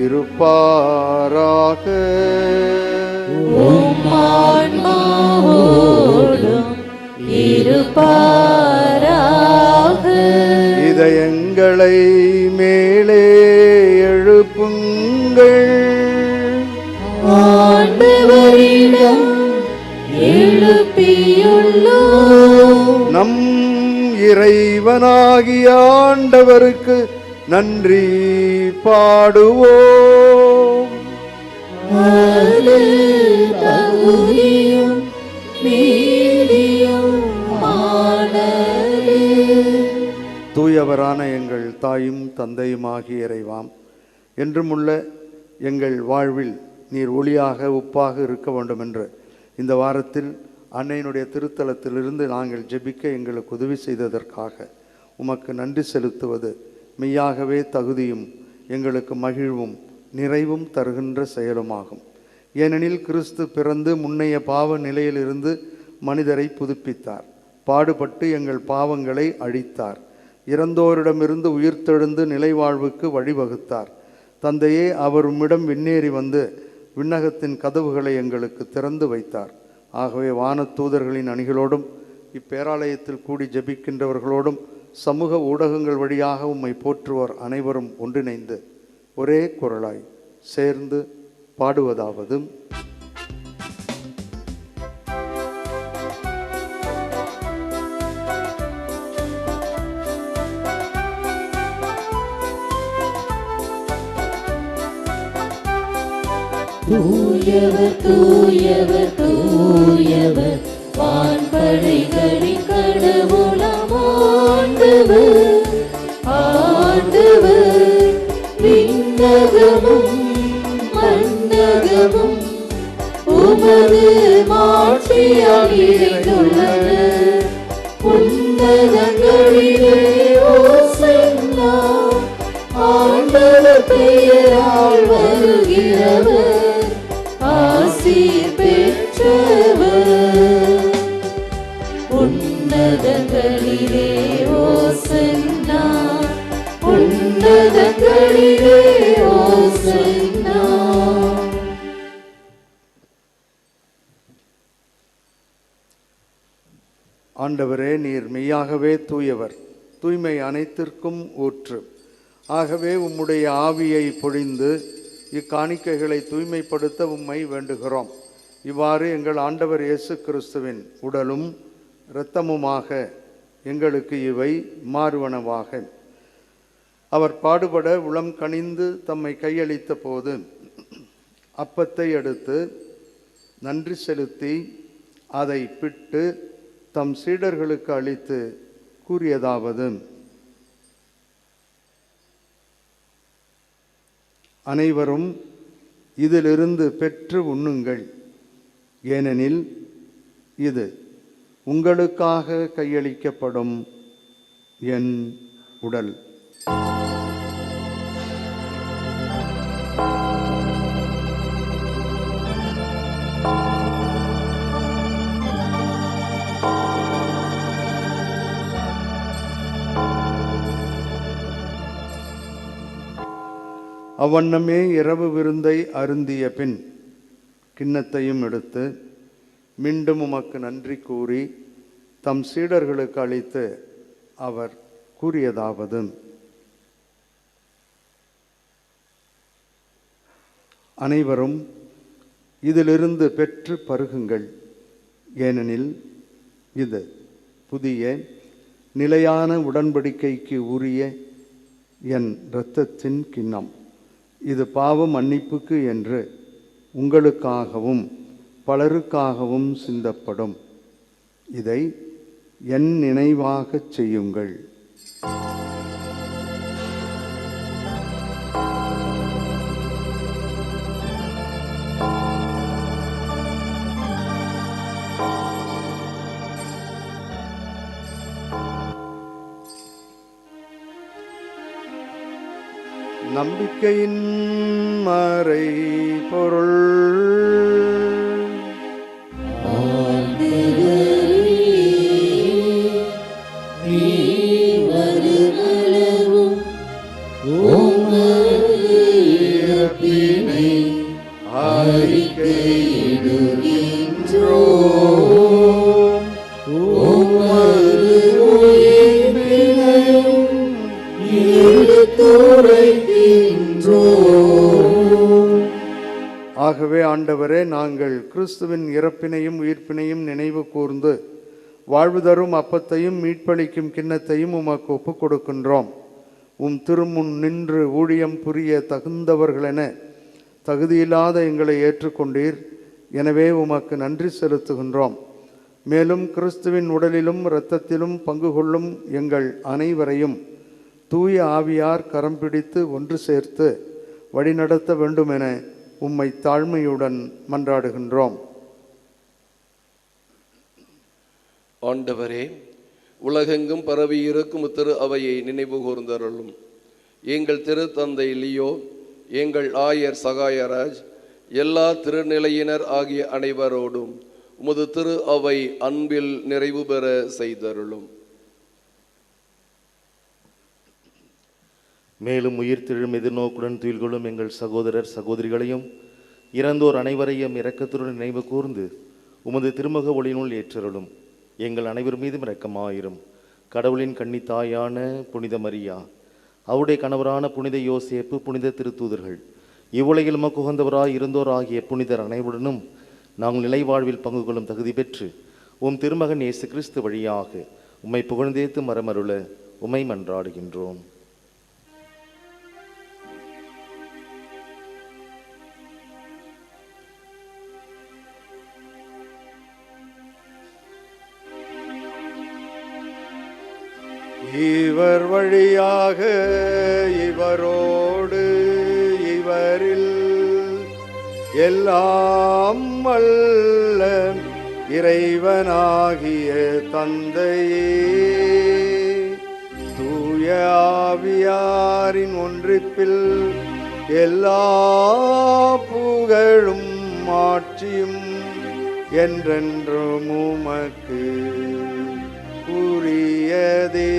இருப்பாராக. இதயங்களை மேலே எழுப்புங்கள். ஆண்டவரிடம் எழுப்பியுள்ளோம். நம் இறைவனாகிய ஆண்டவருக்கு நன்றி பாடுவோம். அது தகுதியும் நீதியுமானது. தூயவரான எங்கள் தாயும் தந்தையுமாகிய இறைவாம், என்றுமுள்ள எங்கள் வாழ்வில் நீர் ஒளியாக உப்பாக இருக்க வேண்டும் என்று இந்த வாரத்தில் அன்னையினுடைய திருத்தலத்திலிருந்து நாங்கள் ஜெபிக்க எங்களுக்கு உதவி செய்ததற்காக உமக்கு நன்றி செலுத்துவது மெய்யாகவே தகுதியும் எங்களுக்கு மகிழ்வும் நிறைவும் தருகின்ற செயலுமாகும். ஏனெனில் கிறிஸ்து பிறந்து முன்னைய பாவ நிலையிலிருந்து மனிதரை புதுப்பித்தார். பாடுபட்டு எங்கள் பாவங்களை அழித்தார். இறந்தோரிடமிருந்து உயிர்த்தெழுந்து நிலைவாழ்வுக்கு வழிவகுத்தார். தந்தையே, அவர் உம்மிடம் விண்ணேறி வந்து விண்ணகத்தின் கதவுகளை எங்களுக்கு திறந்து வைத்தார். ஆகவே வானத்தூதர்களின் அணிகளோடும் இப்பேராலயத்தில் கூடி ஜெபிக்கின்றவர்களோடும் சமூக ஊடகங்கள் வழியாக உம்மை போற்றுவோர் அனைவரும் ஒன்றிணைந்து ஒரே குரலாய் சேர்ந்து பாடுவதாவது: தூயவர் தூயவர் தூயவர் வான்படைகளின் கடவுளாம் ஆண்டவர். ஆண்டவர் விண்ணகமும் மண்ணகமும் உமது மாட்சியால் நிறைந்துள்ளன. உன்னதங்களிலே ஓசன்னா. ஆண்டவர் பெயரால் வருகிறவர் ஆசீர் பெற்றவர். உன்னதங்களிலே ஓசன்னா. உன்னதங்களிலே ஓசன்னா. ஆண்டவரே, நீர் மெய்யாகவே தூயவர், தூய்மை அனைத்திற்கும் ஊற்று. ஆகவே உம்முடைய ஆவியை பொழிந்து இக்காணிக்கைகளை தூய்மைப்படுத்த உம்மை வேண்டுகிறோம். இவ்வாறு எங்கள் ஆண்டவர் இயேசு கிறிஸ்துவின் உடலும் இரத்தமுமாக எங்களுக்கு இவை மாறுவனவாக. அவர் பாடுபட உளம் கனிந்து தம்மை கையளித்த போது அப்பத்தை எடுத்து நன்றி செலுத்தி அதை பிட்டு தம் சீடர்களுக்கு அளித்து கூறியதாவது: அனைவரும் இதிலிருந்து பெற்று உண்ணுங்கள், ஏனெனில் இது உங்களுக்காக கையளிக்கப்படும் என் உடல். அவ்வண்ணமே இரவு விருந்தை அருந்திய பின் கிண்ணத்தையும் எடுத்து மீண்டும் உமக்கு நன்றி கூறி தம் சீடர்களுக்கு அளித்து அவர் கூறியதாவது: அனைவரும் இதிலிருந்து பெற்று பருகுங்கள். ஏனெனில் இது புதிய நிலையான உடன்படிக்கைக்கு உரிய என் இரத்தத்தின் கிண்ணம். இது பாவ மன்னிப்புக்கு என்று உங்களுக்காகவும் பலருக்காகவும் சிந்தப்படும். இதை என் நினைவாகச் செய்யுங்கள். நம்பிக்கையின் மறை பொருள். ஆகவே ஆண்டவரே, நாங்கள் கிறிஸ்துவின் இறப்பினையும் உயிர்ப்பினையும் நினைவு கூர்ந்து வாழ்வு தரும் அப்பத்தையும் மீட்பளிக்கும் கிண்ணத்தையும் உமக்கு ஒப்புக் கொடுக்கின்றோம். உம் திருமுன் நின்று ஊழியம் புரிய தகுந்தவர்களென தகுதியில்லாத எங்களை ஏற்றுக்கொண்டீர். எனவே உமக்கு நன்றி செலுத்துகின்றோம். மேலும் கிறிஸ்துவின் உடலிலும் இரத்தத்திலும் பங்கு கொள்ளும் எங்கள் அனைவரையும் தூய ஆவியார் கரம் பிடித்து ஒன்று சேர்த்து வழிநடத்த வேண்டுமென உம்மை தாழ்மையுடன் மன்றாடுகின்றோம். ஆண்டவரே, உலகெங்கும் பரவி இருக்கும் திரு அவையை நினைவு கூர்ந்தருளும். எங்கள் திரு தந்தை லியோ, எங்கள் ஆயர் சகாயராஜ், எல்லா திருநிலையினர் ஆகிய அனைவரோடும் உமது திரு அவை அன்பில் நிறைவு பெற செய்தருளும். மேலும் உயிர்த்தெழும் எதிர்நோக்குடன் துயில்கொள்ளும் எங்கள் சகோதரர் சகோதரிகளையும் இறந்தோர் அனைவரையும் இரக்கத்துடன் நினைவு கூர்ந்து உமது திருமுக ஒளியினுள் ஏற்றருளும். எங்கள் அனைவர் மீதும் இரக்கமாயிரும். கடவுளின் கன்னித்தாயான புனித மரியா, அவருடைய கணவரான புனித யோசேப்பு, புனித திருத்தூதர்கள், இவ்வுலகில் உமக்கு உகந்தவராய் இருந்தோர் ஆகிய புனிதர் அனைவருடனும் நாங்கள் நிலை வாழ்வில் பங்கு கொள்ளும் தகுதி பெற்று உம் திருமகன் இயேசு கிறிஸ்து வழியாக உம்மை புகழ்ந்தேத்து மரமருள உம்மை மன்றாடுகின்றோம். இவர் வழியாக இவரோடு இவரில் எல்லாம் வல்ல இறைவனாகிய தந்தையே, தூய ஆவியாரின் ஒன்றிப்பில் எல்லா புகழும் ஆட்சியும் என்றென்றும் உமக்கு உரியதே.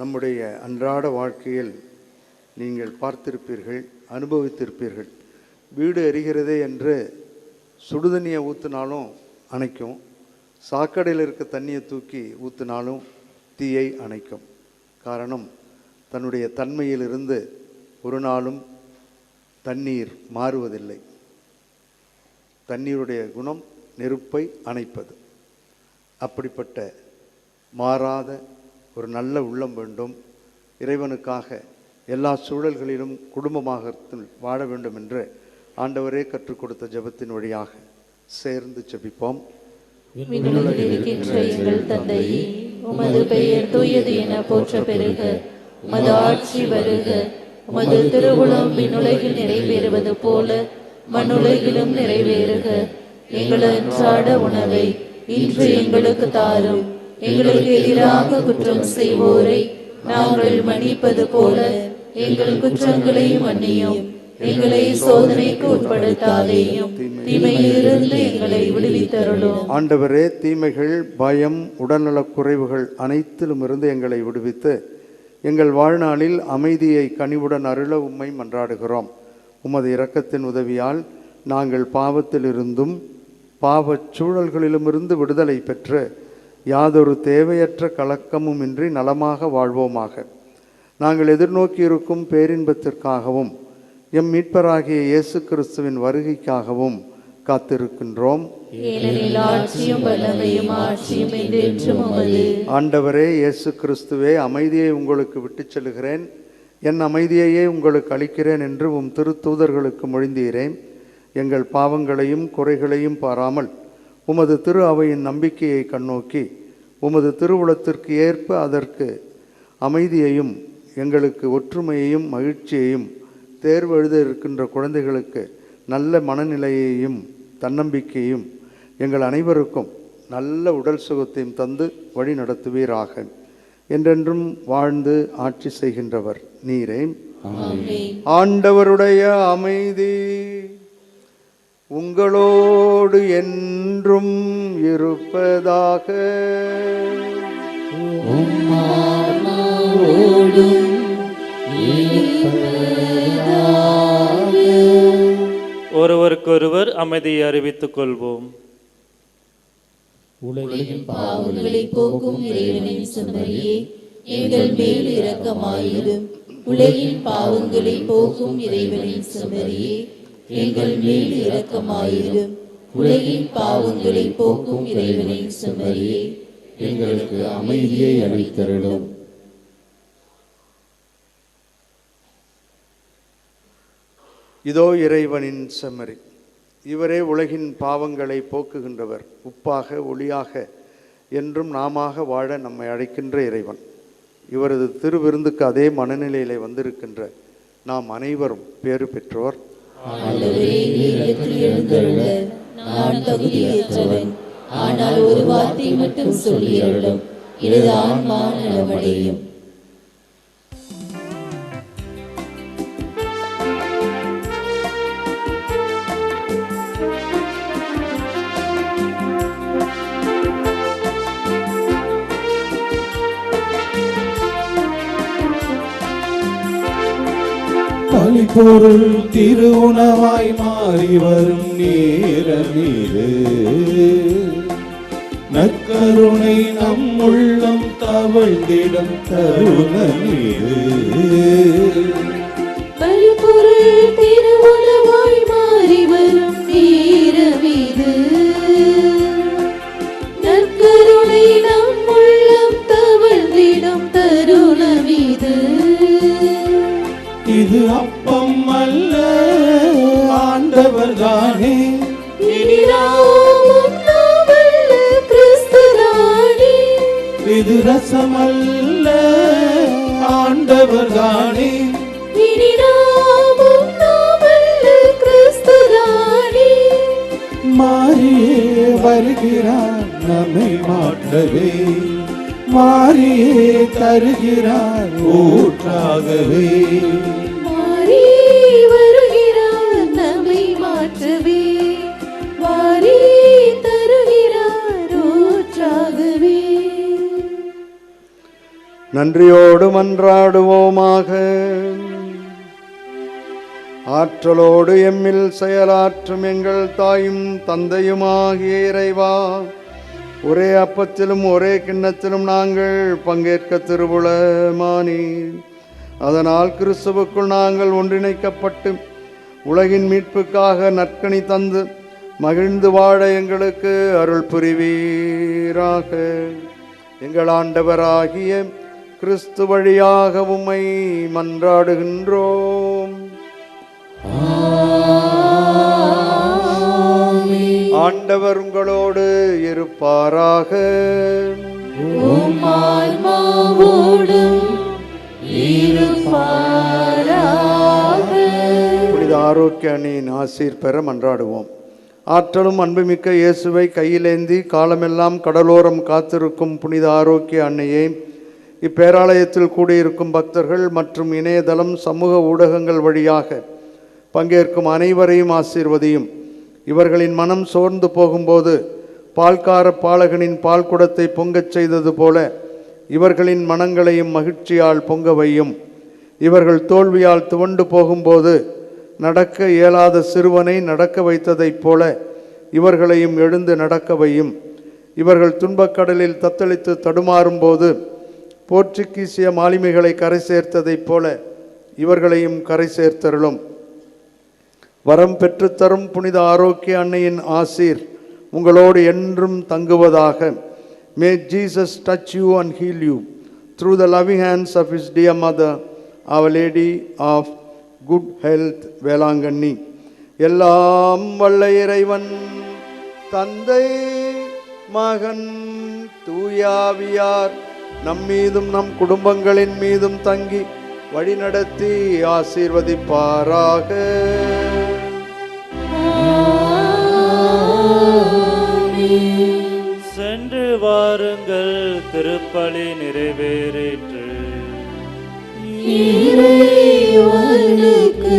நம்முடைய அன்றாட வாழ்க்கையில் நீங்கள் பார்த்திருப்பீர்கள், அனுபவித்திருப்பீர்கள். வீடு எரிகிறதே என்று சுடுதண்ணியை ஊற்றினாலும் அணைக்கும், சாக்கடையில் இருக்க தண்ணியை தூக்கி ஊற்றினாலும் தீயை அணைக்கும். காரணம், தன்னுடைய தன்மையிலிருந்து ஒரு நாளும் தண்ணீர் மாறுவதில்லை. தண்ணீருடைய குணம் நெருப்பை அணைப்பது. அப்படிப்பட்ட மாறாத ஒரு நல்ல உள்ளம் வேண்டும். இறைவனுக்காக எல்லா சூழல்களிலும் குடும்பமாக வாழ வேண்டும் என்று ஆண்டவரே கற்றுக் கொடுத்த ஜெபத்தின் வழியாக சேர்ந்து ஜெபிப்போம். விண்ணுலகில் இருக்கின்ற எங்கள் தந்தையே, உமது பெயர் தூயது என போற்ற பெறுக. உமது ஆட்சி வருக. உமது திருவுளம் விண்ணுலகில் நிறைவேறுவது போல மண்ணுலகிலும் நிறைவேறுக. எங்கள் அன்றாட உணவை இன்று எங்களுக்கு தாரும். எங்களுக்கு எதிராக குற்றம் செய்வோரை நாங்கள் மன்னிப்பது போல எங்கள் குற்றங்களையும் மன்னியும். எங்களை சோதனைக்கு உட்படுத்தாதேயும், தீமையிலிருந்து எங்களை விடுவித்தருளும். ஆண்டவரே, தீமைகள், பயம், உடல்நலக் குறைவுகள் அனைத்திலும் இருந்து எங்களை விடுவித்து எங்கள் வாழ்நாளில் அமைதியை கனிவுடன் அருள உம்மை மன்றாடுகிறோம். உமது இரக்கத்தின் உதவியால் நாங்கள் பாவத்திலிருந்தும் பாவச் சூழல்களிலுமிருந்து விடுதலை பெற்று யாதொரு தேவையற்ற கலக்கமும் இன்றி நலமாக வாழ்வோமாக. நாங்கள் எதிர்நோக்கியிருக்கும் பேரின்பத்திற்காகவும் எம் மீட்பராகிய இயேசு கிறிஸ்துவின் வருகைக்காகவும் காத்திருக்கின்றோம். ஆண்டவரே இயேசு கிறிஸ்துவே, அமைதியை உங்களுக்கு விட்டுச் செல்கிறேன், என் அமைதியையே உங்களுக்கு அளிக்கிறேன் என்று உம் திருத்தூதர்களுக்கு மொழிந்தீரேன். எங்கள் பாவங்களையும் குறைகளையும் பாராமல் உமது திரு அவையின் நம்பிக்கையை கண்ணோக்கி உமது திருவுளத்திற்கு ஏற்ப அதற்கு அமைதியையும் எங்களுக்கு ஒற்றுமையையும் மகிழ்ச்சியையும் தேர்வு எழுத இருக்கின்ற குழந்தைகளுக்கு நல்ல மனநிலையையும் தன்னம்பிக்கையும் எங்கள் அனைவருக்கும் நல்ல உடல் சுகத்தையும் தந்து வழி நடத்துவீராக. என்றென்றும் வாழ்ந்து ஆட்சி செய்கின்றவர் நீரே. ஆண்டவருடைய அமைதி உங்களோடு என்றும் இருப்பதாக. ஒருவருக்கொருவர் அமைதியை அறிவித்துக் கொள்வோம். உலகின் பாவங்களை போக்கும் இறைவனின் செம்மறியே, எங்கள் மேல் இரக்கமாயிரும். உலகின் பாவங்களை போக்கும் இறைவனின் செம்மறியே, எங்கள் மேல் இரக்கமாயிரும். உலகின் பாவங்களை போக்கும் இறைவனின் செம்மறியே, எங்களுக்கு அமைதியை அளித்தருளும். இதோ இறைவனின் செம்மறி, இவரே உலகின் பாவங்களை போக்குகின்றவர். உப்பாக ஒளியாக என்றும் நாமாக வாழ நம்மை அழைக்கின்ற இறைவன். இவரது திருவிருந்துக்கு அதே மனநிலையிலே வந்திருக்கின்ற நாம் அனைவரும் பேறு பெற்றோர். நான் தகுதியற்றவன், ஆனால் ஒரு வார்த்தை மட்டும் சொல்லியருளும், எனது ஆன்மா நலமடையும். பலிபொருள் திருவுணவாய் மாறி வரும் நேரமீது நற்கருணை நம் உள்ளம் தவழ்ந்திடும் தருணமீது. பலிபொருள் திருவுணவாய் மாறி வரும் நேரமீது நற்கருணை நம் உள்ளம் தவழ்ந்திடும் தருணமீது. இது அப்பம் அல்ல ஆண்டவர் தானே, இது ரசம் அல்ல ஆண்டவர் தானே, மாறியே வருகிறார் நம்மை மாற்றவே, மாறியே தருகிறார் ஊற்றாகவே. மாறி வருகிறார் நம்மை மாற்றவே, மாறி தருகிறார் ஊற்றாகவே. நன்றியோடு மன்றாடுவோமாக. ஆற்றலோடு எம்மில் செயலாற்றும் எங்கள் தாயும் தந்தையுமாகிய இறைவா, ஒரே அப்பத்திலும் ஒரே கிண்ணத்திலும் நாங்கள் பங்கேற்க திருவுளமானீர். அதனால் கிறிஸ்துவுக்குள் நாங்கள் ஒன்றிணைக்கப்பட்டு உலகின் மீட்புக்காக நற்கனி தந்து மகிழ்ந்து வாழ எங்களுக்கு அருள் புரிவீராக. எங்கள் ஆண்டவராகிய கிறிஸ்து வழியாக உம்மை மன்றாடுகின்றோம். ஆண்டவர் உங்களோடு இருப்பாராக. புனித ஆரோக்கிய அணியின் ஆசீர் பெற மன்றாடுவோம். ஆற்றலும் அன்புமிக்க இயேசுவை கையிலேந்தி காலமெல்லாம் கடலோரம் காத்திருக்கும் புனித ஆரோக்கிய அன்னையை இப்பேராலயத்தில் கூடியிருக்கும் பக்தர்கள் மற்றும் இணையதளம் சமூக ஊடகங்கள் வழியாக பங்கேற்கும் அனைவரையும் ஆசீர்வதியும். இவர்களின் மனம் சோர்ந்து போகும்போது பால்கார பாலகனின் பால் குடத்தை பொங்கச் செய்தது போல இவர்களின் மனங்களையும் மகிழ்ச்சியால் பொங்க வையும். இவர்கள் தோல்வியால் துவண்டு போகும்போது நடக்க இயலாத சிறுவனை நடக்க வைத்ததைப் போல இவர்களையும் எழுந்து நடக்க வையும். இவர்கள் துன்பக்கடலில் தத்தளித்து தடுமாறும்போது போர்ச்சுகீசிய மாலுமிகளை கரை சேர்த்ததைப் போல இவர்களையும் கரை சேர்த்தருளும். வரம் பெற்றுத்தரும் புனித ஆரோக்கிய அன்னையின் ஆசீர் உங்களோடு என்றும் தங்குவதாக. May Jesus touch you and heal you through the loving hands of his dear mother, Our Lady of Good Health, Velankanni. எல்லாம் வல்ல இறைவன் தந்தை மகன் தூயாவியார் நம்மீதும் நம் குடும்பங்களின் மீதும் தங்கி வழிநடத்தி ஆசீர்வதிப்பாராக. சென்று வாருங்கள், திருப்பலி நிறைவேறிற்று. இறைவனுக்கு